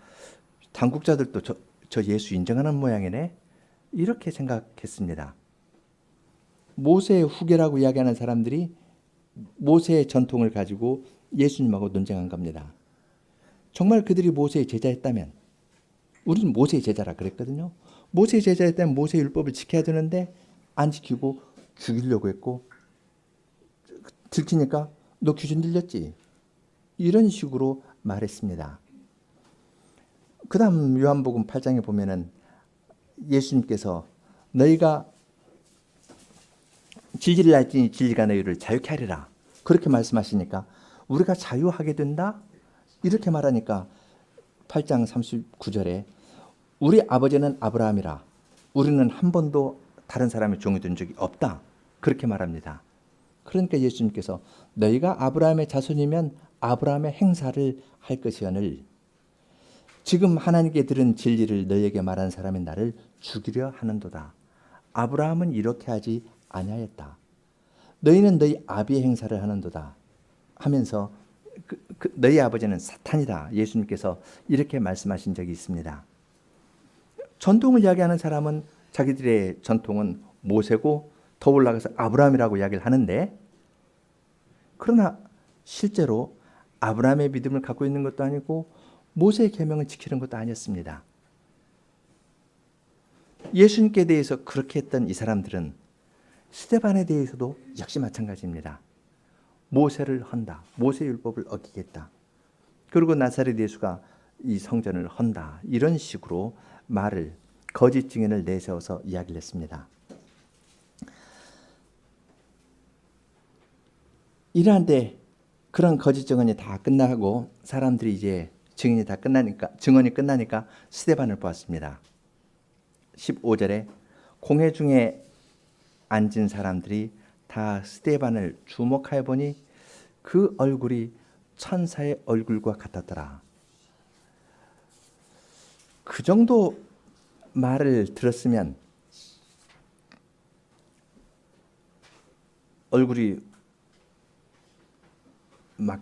당국자들도 저 예수 인정하는 모양이네? 이렇게 생각했습니다. 모세의 후계라고 이야기하는 사람들이 모세의 전통을 가지고 예수님하고 논쟁한 겁니다. 정말 그들이 모세의 제자였다면 우리는 모세의 제자라 그랬거든요. 모세의 제자였다면 모세의 율법을 지켜야 되는데 안 지키고 죽이려고 했고 들키니까 너 귀신 들렸지? 이런 식으로 말했습니다. 그 다음 요한복음 8장에 보면은 예수님께서 너희가 진리를 알지니 진리가 너희를 자유케 하리라. 그렇게 말씀하시니까 우리가 자유하게 된다? 이렇게 말하니까 8장 39절에 우리 아버지는 아브라함이라 우리는 한 번도 다른 사람의 종이 된 적이 없다. 그렇게 말합니다. 그러니까 예수님께서 너희가 아브라함의 자손이면 아브라함의 행사를 할 것이오늘 지금 하나님께 들은 진리를 너희에게 말한 사람이 나를 죽이려 하는도다. 아브라함은 이렇게 하지 아니하였다. 너희는 너희 아비의 행사를 하는도다 하면서 너희 아버지는 사탄이다. 예수님께서 이렇게 말씀하신 적이 있습니다. 전통을 이야기하는 사람은 자기들의 전통은 모세고 더 올라가서 아브라함이라고 이야기를 하는데 그러나 실제로 아브라함의 믿음을 갖고 있는 것도 아니고 모세의 계명을 지키는 것도 아니었습니다. 예수님께 대해서 그렇게 했던 이 사람들은 스데반에 대해서도 역시 마찬가지입니다. 모세를 헌다. 모세의 율법을 어기겠다. 그리고 나사렛 예수가 이 성전을 헌다. 이런 식으로 말을 거짓 증인을 내세워서 이야기를 했습니다. 이러한데 그런 거짓 증언이 다 끝나고 사람들이 이제 증언이 끝나니까 스데반을 보았습니다. 15절에 공회 중에 앉은 사람들이 다 스데반을 주목하여 보니 그 얼굴이 천사의 얼굴과 같았더라. 그 정도 말을 들었으면 얼굴이 막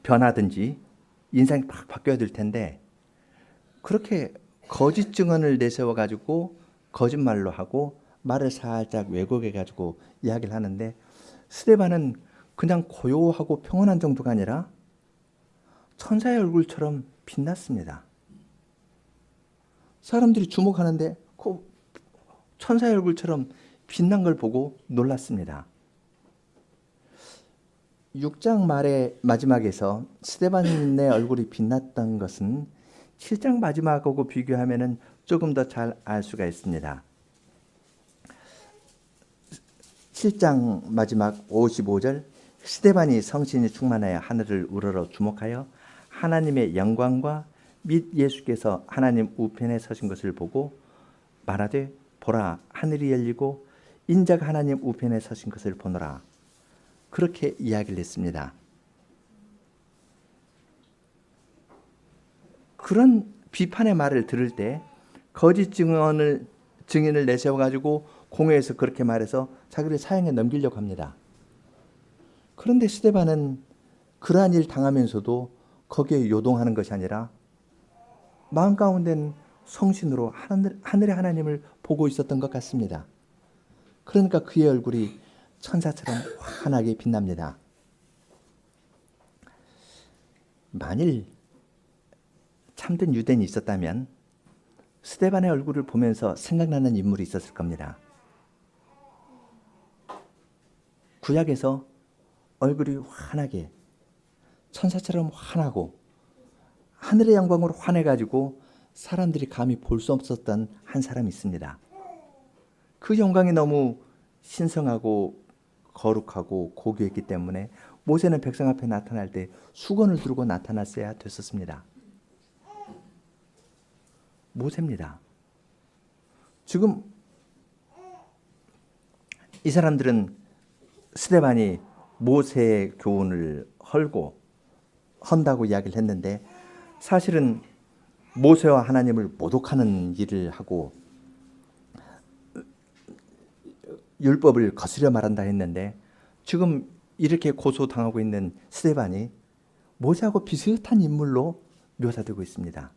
변하든지 인상이 막 바뀌어야 될 텐데 그렇게 거짓 증언을 내세워 가지고 거짓말로 하고 말을 살짝 왜곡해 가지고 이야기를 하는데 스데반은 그냥 고요하고 평온한 정도가 아니라 천사의 얼굴처럼 빛났습니다. 사람들이 주목하는데 그 천사의 얼굴처럼 빛난 걸 보고 놀랐습니다. 6장 말의 마지막에서 스데반의 얼굴이 빛났던 것은 7장 마지막하고 비교하면 조금 더 잘 알 수가 있습니다. 7장 마지막 55절 스데반이 성신이 충만하여 하늘을 우러러 주목하여 하나님의 영광과 및 예수께서 하나님 우편에 서신 것을 보고 말하되 보라 하늘이 열리고 인자가 하나님 우편에 서신 것을 보노라. 그렇게 이야기를 했습니다. 그런 비판의 말을 들을 때 거짓 증인을 내세워가지고 공회에서 그렇게 말해서 자기를 사형에 넘기려고 합니다. 그런데 스데반은 그러한 일 당하면서도 거기에 요동하는 것이 아니라 마음 가운데는 성신으로 하늘의 하나님을 보고 있었던 것 같습니다. 그러니까 그의 얼굴이 천사처럼 환하게 빛납니다. 만일 참된 유대인이 있었다면 스데반의 얼굴을 보면서 생각나는 인물이 있었을 겁니다. 구약에서 얼굴이 환하게 천사처럼 환하고 하늘의 영광으로 환해가지고 사람들이 감히 볼 수 없었던 한 사람이 있습니다. 그 영광이 너무 신성하고 거룩하고 고귀했기 때문에 모세는 백성 앞에 나타날 때 수건을 들고 나타났어야 됐었습니다. 모세입니다. 지금 이 사람들은 스데반이 모세의 교훈을 헌다고 이야기를 했는데 사실은 모세와 하나님을 모독하는 일을 하고 율법을 거스려 말한다 했는데 지금 이렇게 고소당하고 있는 스데반이 모세하고 비슷한 인물로 묘사되고 있습니다.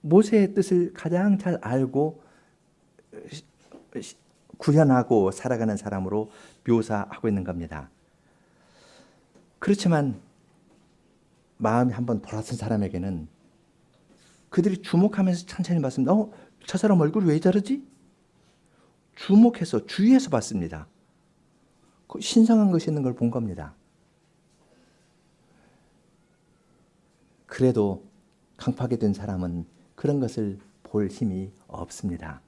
모세의 뜻을 가장 잘 알고 구현하고 살아가는 사람으로 묘사하고 있는 겁니다. 그렇지만 마음이 한번 돌아선 사람에게는 그들이 주목하면서 천천히 봤습니다. 저 사람 얼굴이 왜 저러지? 주목해서 주위에서 봤습니다. 신성한 것이 있는 걸 본 겁니다. 그래도 강팍에 든 사람은 그런 것을 볼 힘이 없습니다.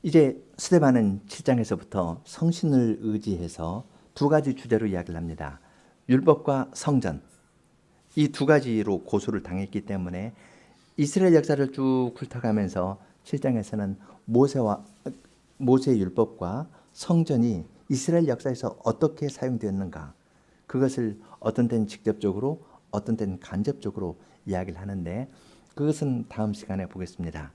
이제 스데반은 7장에서부터 성신을 의지해서 두 가지 주제로 이야기를 합니다. 율법과 성전, 이 두 가지로 고소를 당했기 때문에 이스라엘 역사를 쭉 훑어가면서 7장에서는 모세의 율법과 성전이 이스라엘 역사에서 어떻게 사용되었는가, 그것을 어떤 때는 직접적으로 어떤 때는 간접적으로 이야기를 하는데 그것은 다음 시간에 보겠습니다.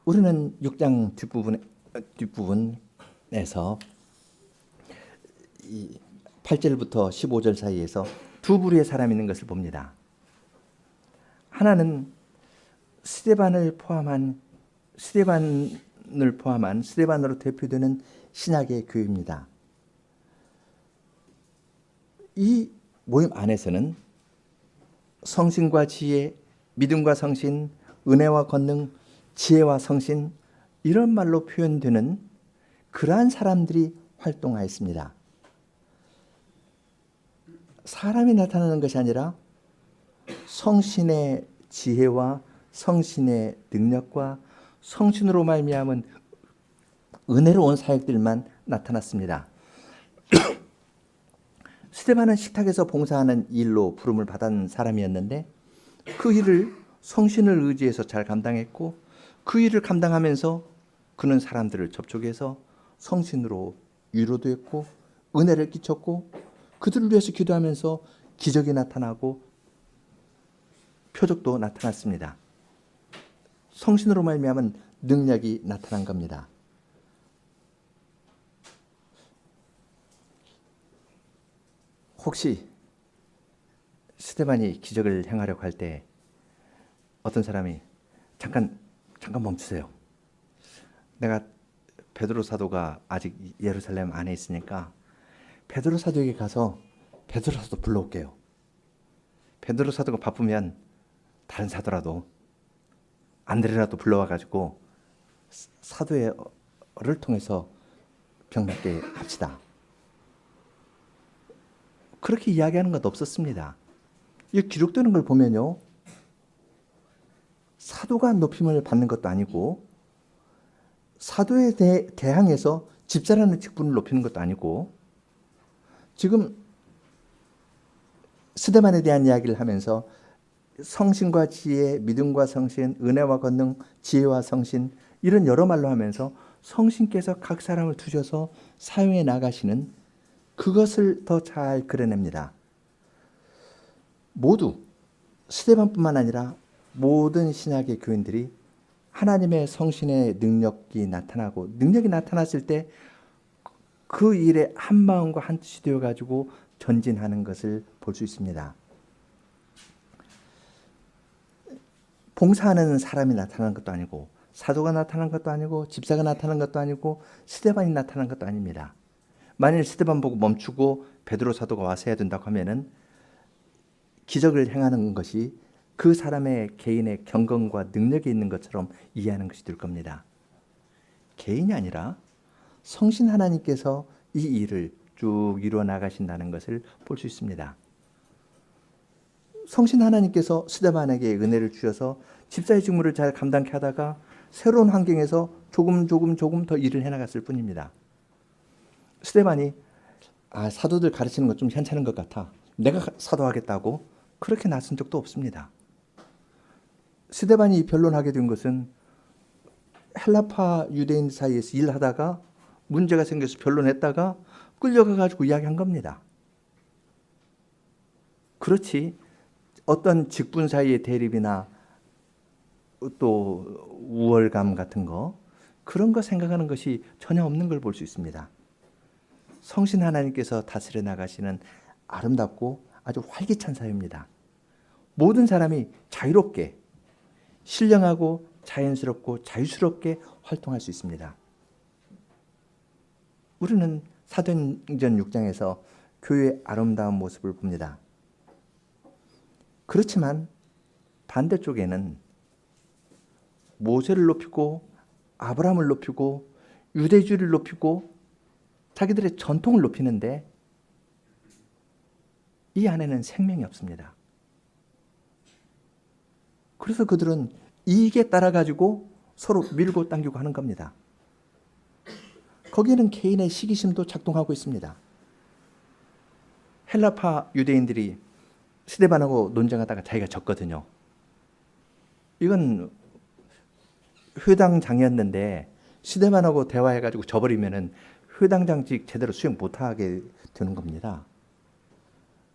우리는 6장 뒷부분에서 8절부터 15절 사이에서 두 부류의 사람이 있는 것을 봅니다. 하나는 스데반으로 대표되는 신약의 교회입니다. 이 모임 안에서는 성신과 지혜, 믿음과 성신, 은혜와 권능, 지혜와 성신, 이런 말로 표현되는 그러한 사람들이 활동하였습니다. 사람이 나타나는 것이 아니라 성신의 지혜와 성신의 능력과 성신으로 말미암은 은혜로운 사역들만 나타났습니다. 스데반은 식탁에서 봉사하는 일로 부름을 받은 사람이었는데 그 일을 성신을 의지해서 잘 감당했고 그 일을 감당하면서 그는 사람들을 접촉해서 성신으로 위로도 했고 은혜를 끼쳤고 그들을 위해서 기도하면서 기적이 나타나고 표적도 나타났습니다. 성신으로 말미암은 능력이 나타난 겁니다. 혹시 스데반이 기적을 행하려고 할 때 어떤 사람이 잠깐 멈추세요. 내가 베드로 사도가 아직 예루살렘 안에 있으니까 베드로 사도에게 가서 베드로 사도 불러올게요. 베드로 사도가 바쁘면 다른 사도라도 안드레라도 불러와가지고 사도를 통해서 병 낫게 합시다. 그렇게 이야기하는 것 없었습니다. 이 기록되는 걸 보면요, 사도가 높임을 받는 것도 아니고 사도에 대항해서 집사라는 직분을 높이는 것도 아니고 지금 스데반에 대한 이야기를 하면서 성신과 지혜, 믿음과 성신, 은혜와 권능, 지혜와 성신, 이런 여러 말로 하면서 성신께서 각 사람을 두셔서 사용해 나가시는 그것을 더 잘 그려냅니다. 모두 스데반뿐만 아니라 모든 신약의 교인들이 하나님의 성신의 능력이 나타나고 능력이 나타났을 때 그 일에 한 마음과 한 뜻이 되어 가지고 전진하는 것을 볼 수 있습니다. 봉사하는 사람이 나타나는 것도 아니고 사도가 나타난 것도 아니고 집사가 나타난 것도 아니고 스데반이 나타난 것도 아닙니다. 만일 스데반 보고 멈추고 베드로 사도가 와서 해야 된다고 하면은 기적을 행하는 것이 그 사람의 개인의 경건과 능력이 있는 것처럼 이해하는 것이 될 겁니다. 개인이 아니라 성신 하나님께서 이 일을 쭉 이루어 나가신다는 것을 볼 수 있습니다. 성신 하나님께서 스데반에게 은혜를 주셔서 집사의 직무를 잘 감당케 하다가 새로운 환경에서 조금 더 일을 해나갔을 뿐입니다. 스데반이 사도들 가르치는 것 좀 괜찮은 것 같아, 내가 사도하겠다고 그렇게 나선 적도 없습니다. 스데반이 변론하게 된 것은 헬라파 유대인 사이에서 일하다가 문제가 생겨서 변론했다가 끌려가가지고 이야기한 겁니다. 그렇지 어떤 직분 사이의 대립이나 또 우월감 같은 거, 그런 거 생각하는 것이 전혀 없는 걸 볼 수 있습니다. 성신 하나님께서 다스려 나가시는 아름답고 아주 활기찬 사회입니다. 모든 사람이 자유롭게, 신령하고 자연스럽고 자유스럽게 활동할 수 있습니다. 우리는 사도행전 6장에서 교회의 아름다운 모습을 봅니다. 그렇지만 반대쪽에는 모세를 높이고 아브라함을 높이고 유대주의를 높이고 자기들의 전통을 높이는데 이 안에는 생명이 없습니다. 그래서 그들은 이익에 따라 가지고 서로 밀고 당기고 하는 겁니다. 거기에는 개인의 시기심도 작동하고 있습니다. 헬라파 유대인들이 스데반하고 논쟁하다가 자기가 졌거든요. 이건 회당장이었는데 스데반하고 대화해가지고 져버리면은 회당장직 제대로 수행 못하게 되는 겁니다.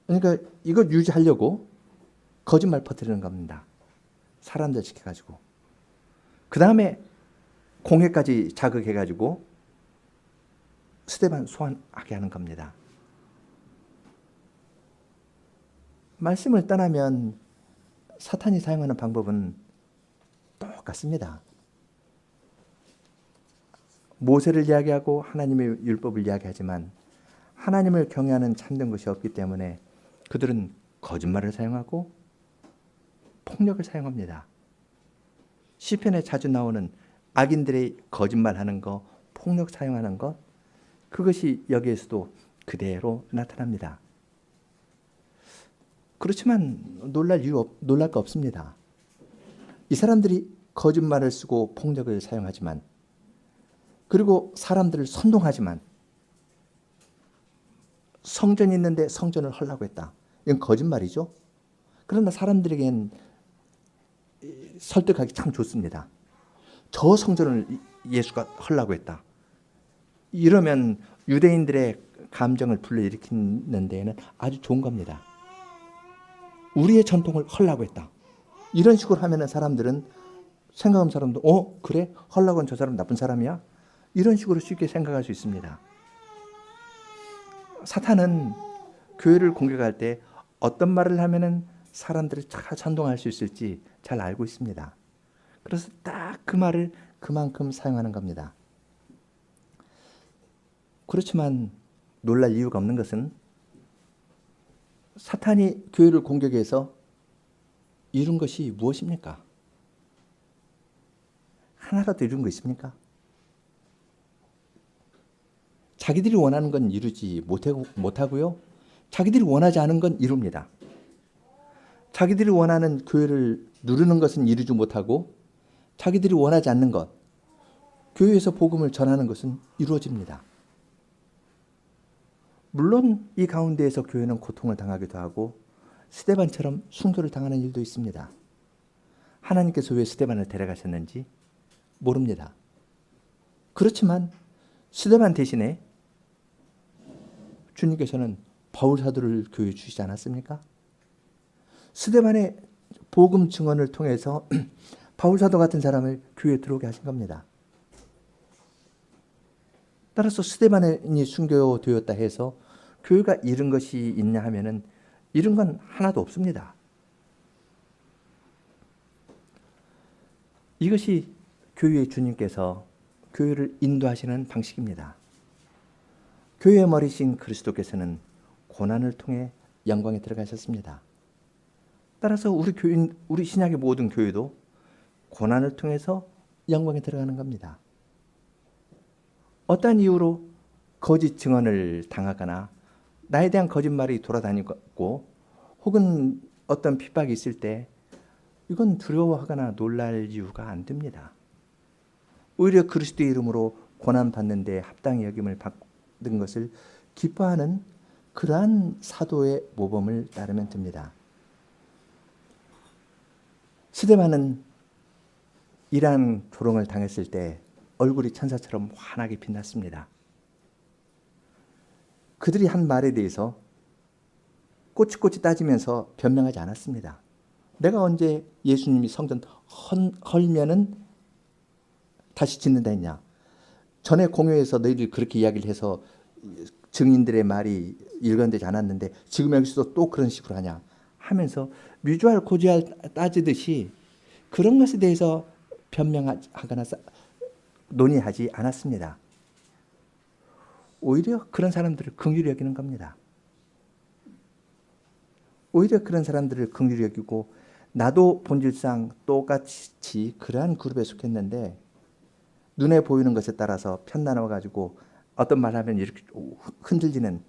그러니까 이걸 유지하려고 거짓말 퍼뜨리는 겁니다. 사람들 시켜가지고. 그 다음에 공회까지 자극해가지고 스데반 소환하게 하는 겁니다. 말씀을 떠나면 사탄이 사용하는 방법은 똑같습니다. 모세를 이야기하고 하나님의 율법을 이야기하지만 하나님을 경외하는 참된 것이 없기 때문에 그들은 거짓말을 사용하고 폭력을 사용합니다. 시편에 자주 나오는 악인들의 거짓말하는 거, 폭력 사용하는 것, 그것이 여기에서도 그대로 나타납니다. 그렇지만 놀랄 거 없습니다. 이 사람들이 거짓말을 쓰고 폭력을 사용하지만, 그리고 사람들을 선동하지만, 성전이 있는데 성전을 헐라고 했다. 이건 거짓말이죠. 그러나 사람들에겐 설득하기 참 좋습니다. 저 성전을 예수가 헐라고 했다. 이러면 유대인들의 감정을 불러일으키는 데에는 아주 좋은 겁니다. 우리의 전통을 헐라고 했다. 이런 식으로 하면은 사람들은, 생각하는 사람도 그래? 헐라고 한 저 사람 나쁜 사람이야? 이런 식으로 쉽게 생각할 수 있습니다. 사탄은 교회를 공격할 때 어떤 말을 하면은 사람들을 잘 선동할 수 있을지 잘 알고 있습니다. 그래서 딱 그 말을 그만큼 사용하는 겁니다. 그렇지만 놀랄 이유가 없는 것은 사탄이 교회를 공격해서 이룬 것이 무엇입니까? 하나라도 이룬 거 있습니까? 자기들이 원하는 건 이루지 못하고요. 자기들이 원하지 않은 건 이룹니다. 자기들이 원하는 교회를 누르는 것은 이루지 못하고 자기들이 원하지 않는 것, 교회에서 복음을 전하는 것은 이루어집니다. 물론 이 가운데에서 교회는 고통을 당하기도 하고 스데반처럼 순교를 당하는 일도 있습니다. 하나님께서 왜 스데반을 데려가셨는지 모릅니다. 그렇지만 스데반 대신에 주님께서는 바울 사도를 교회에 주시지 않았습니까? 스데반의 복음 증언을 통해서 바울 사도 같은 사람을 교회에 들어오게 하신 겁니다. 따라서 스데반이 순교되었다 해서 교회가 잃은 것이 있냐 하면은 잃은 건 하나도 없습니다. 이것이 교회의 주님께서 교회를 인도하시는 방식입니다. 교회의 머리신 그리스도께서는 고난을 통해 영광에 들어가셨습니다. 따라서 우리 신약의 모든 교회도 고난을 통해서 영광에 들어가는 겁니다. 어떠한 이유로 거짓 증언을 당하거나 나에 대한 거짓말이 돌아다니고 혹은 어떤 핍박이 있을 때 이건 두려워하거나 놀랄 이유가 안 됩니다. 오히려 그리스도의 이름으로 고난받는 데 합당히 여김을 받은 것을 기뻐하는 그러한 사도의 모범을 따르면 됩니다. 스데반은 이러한 조롱을 당했을 때 얼굴이 천사처럼 환하게 빛났습니다. 그들이 한 말에 대해서 꼬치꼬치 따지면서 변명하지 않았습니다. 내가 언제 예수님이 성전 헐면은 다시 짓는다 했냐? 전에 공회에서 너희들이 그렇게 이야기를 해서 증인들의 말이 일관되지 않았는데 지금 여기서도 또 그런 식으로 하냐? 하면서 뮤주알 고주알 따지듯이 그런 것에 대해서 변명하거나 논의하지 않았습니다. 오히려 그런 사람들을 긍휼히 여기는 겁니다. 오히려 그런 사람들을 긍휼히 여기고 나도 본질상 똑같이 그러한 그룹에 속했는데 눈에 보이는 것에 따라서 편나눠가지고 어떤 말 하면 이렇게 흔들리는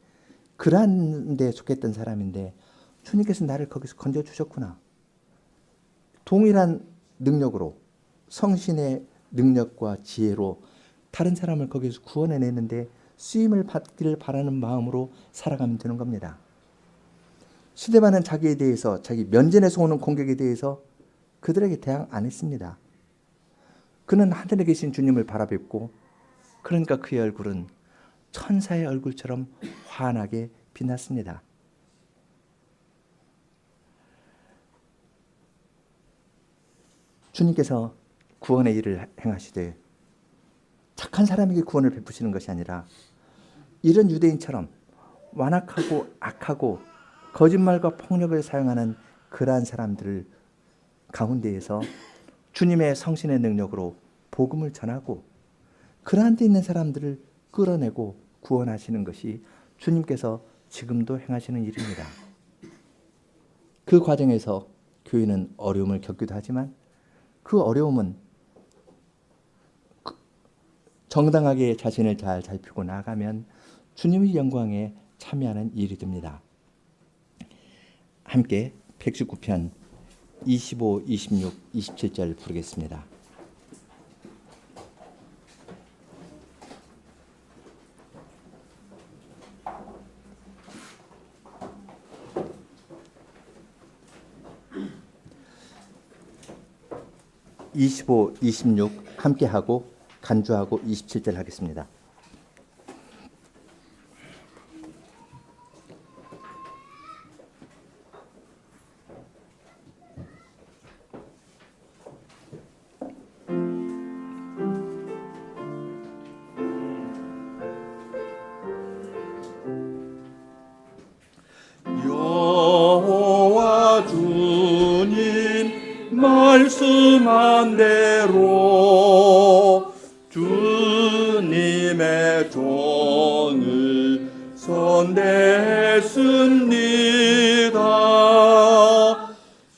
그러한 데 속했던 사람인데 주님께서 나를 거기서 건져주셨구나. 동일한 능력으로 성신의 능력과 지혜로 다른 사람을 거기서 구원해내는데 쓰임을 받기를 바라는 마음으로 살아가면 되는 겁니다. 스데반은 자기에 대해서 자기 면전에서 오는 공격에 대해서 그들에게 대항 안 했습니다. 그는 하늘에 계신 주님을 바라봤고 그러니까 그의 얼굴은 천사의 얼굴처럼 환하게 빛났습니다. 주님께서 구원의 일을 행하시되 착한 사람에게 구원을 베푸시는 것이 아니라 이런 유대인처럼 완악하고 악하고 거짓말과 폭력을 사용하는 그러한 사람들 가운데에서 주님의 성신의 능력으로 복음을 전하고 그러한 데 있는 사람들을 끌어내고 구원하시는 것이 주님께서 지금도 행하시는 일입니다. 그 과정에서 교회는 어려움을 겪기도 하지만 그 어려움은 정당하게 자신을 잘 살피고 나가면 주님의 영광에 참여하는 일이 됩니다. 함께 119편 25, 26, 27절 부르겠습니다. (25, 26) 함께 하고 간주하고 27절 하겠습니다. 여호와 주님 말씀한 대로 주님의 종을 선대했습니다.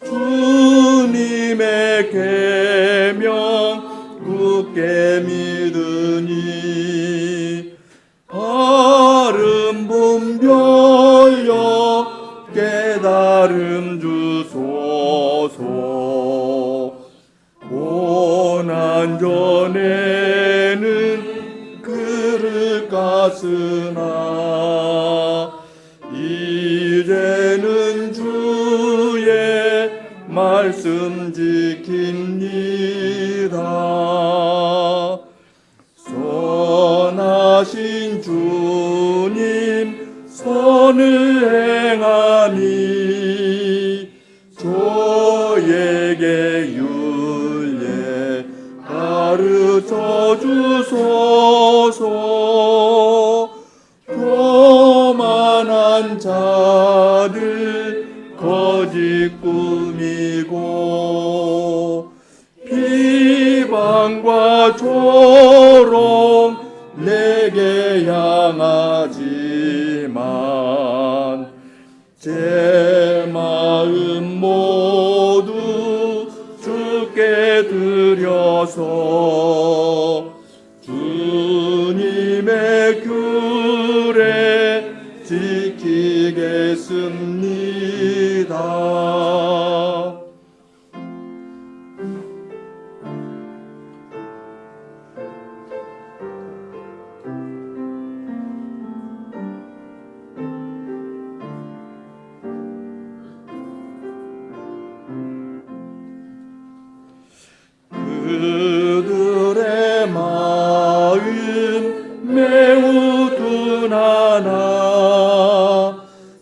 주님의 계명 굳게 믿으니 바른 분별력 깨달음 주소서. 고난 전에는 그를 가스나 이제는 주의 말씀 지킵니다. 선하신 주님 선을 행하니 저에게 윤례 가르쳐 주소서. 자들 거짓 꿈이고 비방과 조롱 내게 향하지만 제 마음 모두 주께 드려서 주님의 규례 지키겠습니다. 그들의 마음 매우 둔하나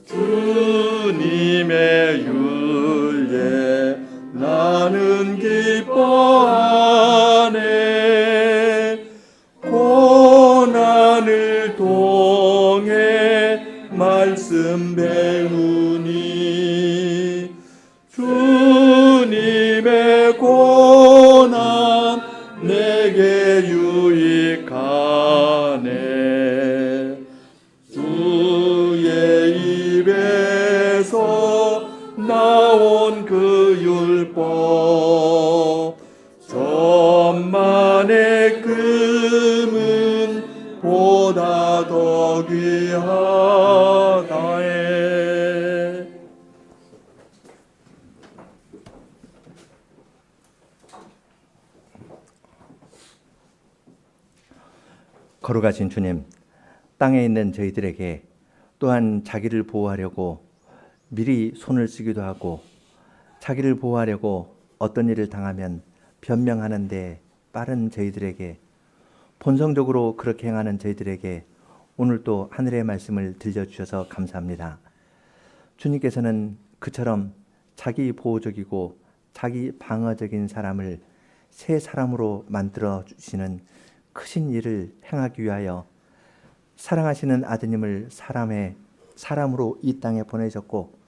주님의 율례 나는 기뻐하네. 고난을 통해 말씀 배우니 주님의 고난 내게 유익하네. 주의 입에서 나온 그 율법 천만의 금은 보다 더 귀하다에. 걸어가신 주님, 땅에 있는 저희들에게 또한 자기를 보호하려고 미리 손을 쓰기도 하고 자기를 보호하려고 어떤 일을 당하면 변명하는데 빠른 저희들에게, 본성적으로 그렇게 행하는 저희들에게 오늘 또 하늘의 말씀을 들려주셔서 감사합니다. 주님께서는 그처럼 자기 보호적이고 자기 방어적인 사람을 새 사람으로 만들어 주시는 크신 일을 행하기 위하여 사랑하시는 아드님을 사람으로 이 땅에 보내셨고,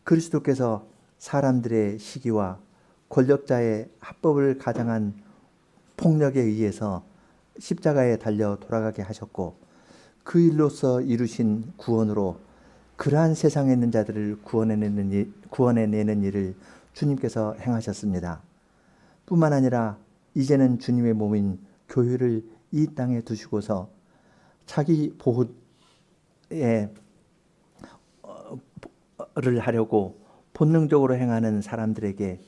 그리스도께서 사람들의 시기와 권력자의 합법을 가장한 폭력에 의해서 십자가에 달려 돌아가게 하셨고, 그 일로서 이루신 구원으로 그러한 세상에 있는 자들을 구원해내는 일을 주님께서 행하셨습니다. 뿐만 아니라 이제는 주님의 몸인 교회를 이 땅에 두시고서 자기 보호를 하려고 본능적으로 행하는 사람들에게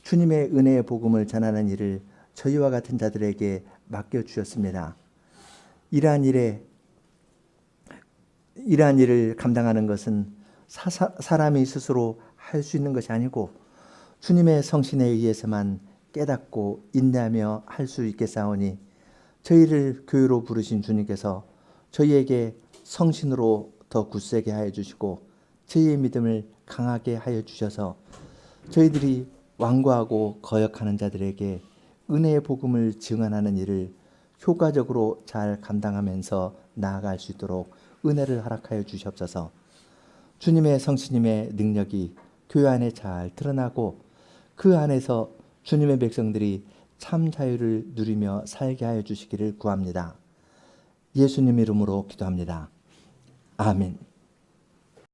주님의 은혜의 복음을 전하는 일을 저희와 같은 자들에게 맡겨주셨습니다. 이러한 일을 감당하는 것은 사람이 스스로 할 수 있는 것이 아니고 주님의 성신에 의해서만 깨닫고 인내하며 할 수 있겠사오니, 저희를 교회로 부르신 주님께서 저희에게 성신으로 더 굳세게 하여 주시고 저희의 믿음을 강하게 하여 주셔서 저희들이 완고하고 거역하는 자들에게 은혜의 복음을 증언하는 일을 효과적으로 잘 감당하면서 나아갈 수 있도록 은혜를 허락하여 주시옵소서. 주님의 성신님의 능력이 교회 안에 잘 드러나고 그 안에서 주님의 백성들이 참 자유를 누리며 살게 하여 주시기를 구합니다. 예수님 이름으로 기도합니다. 아멘.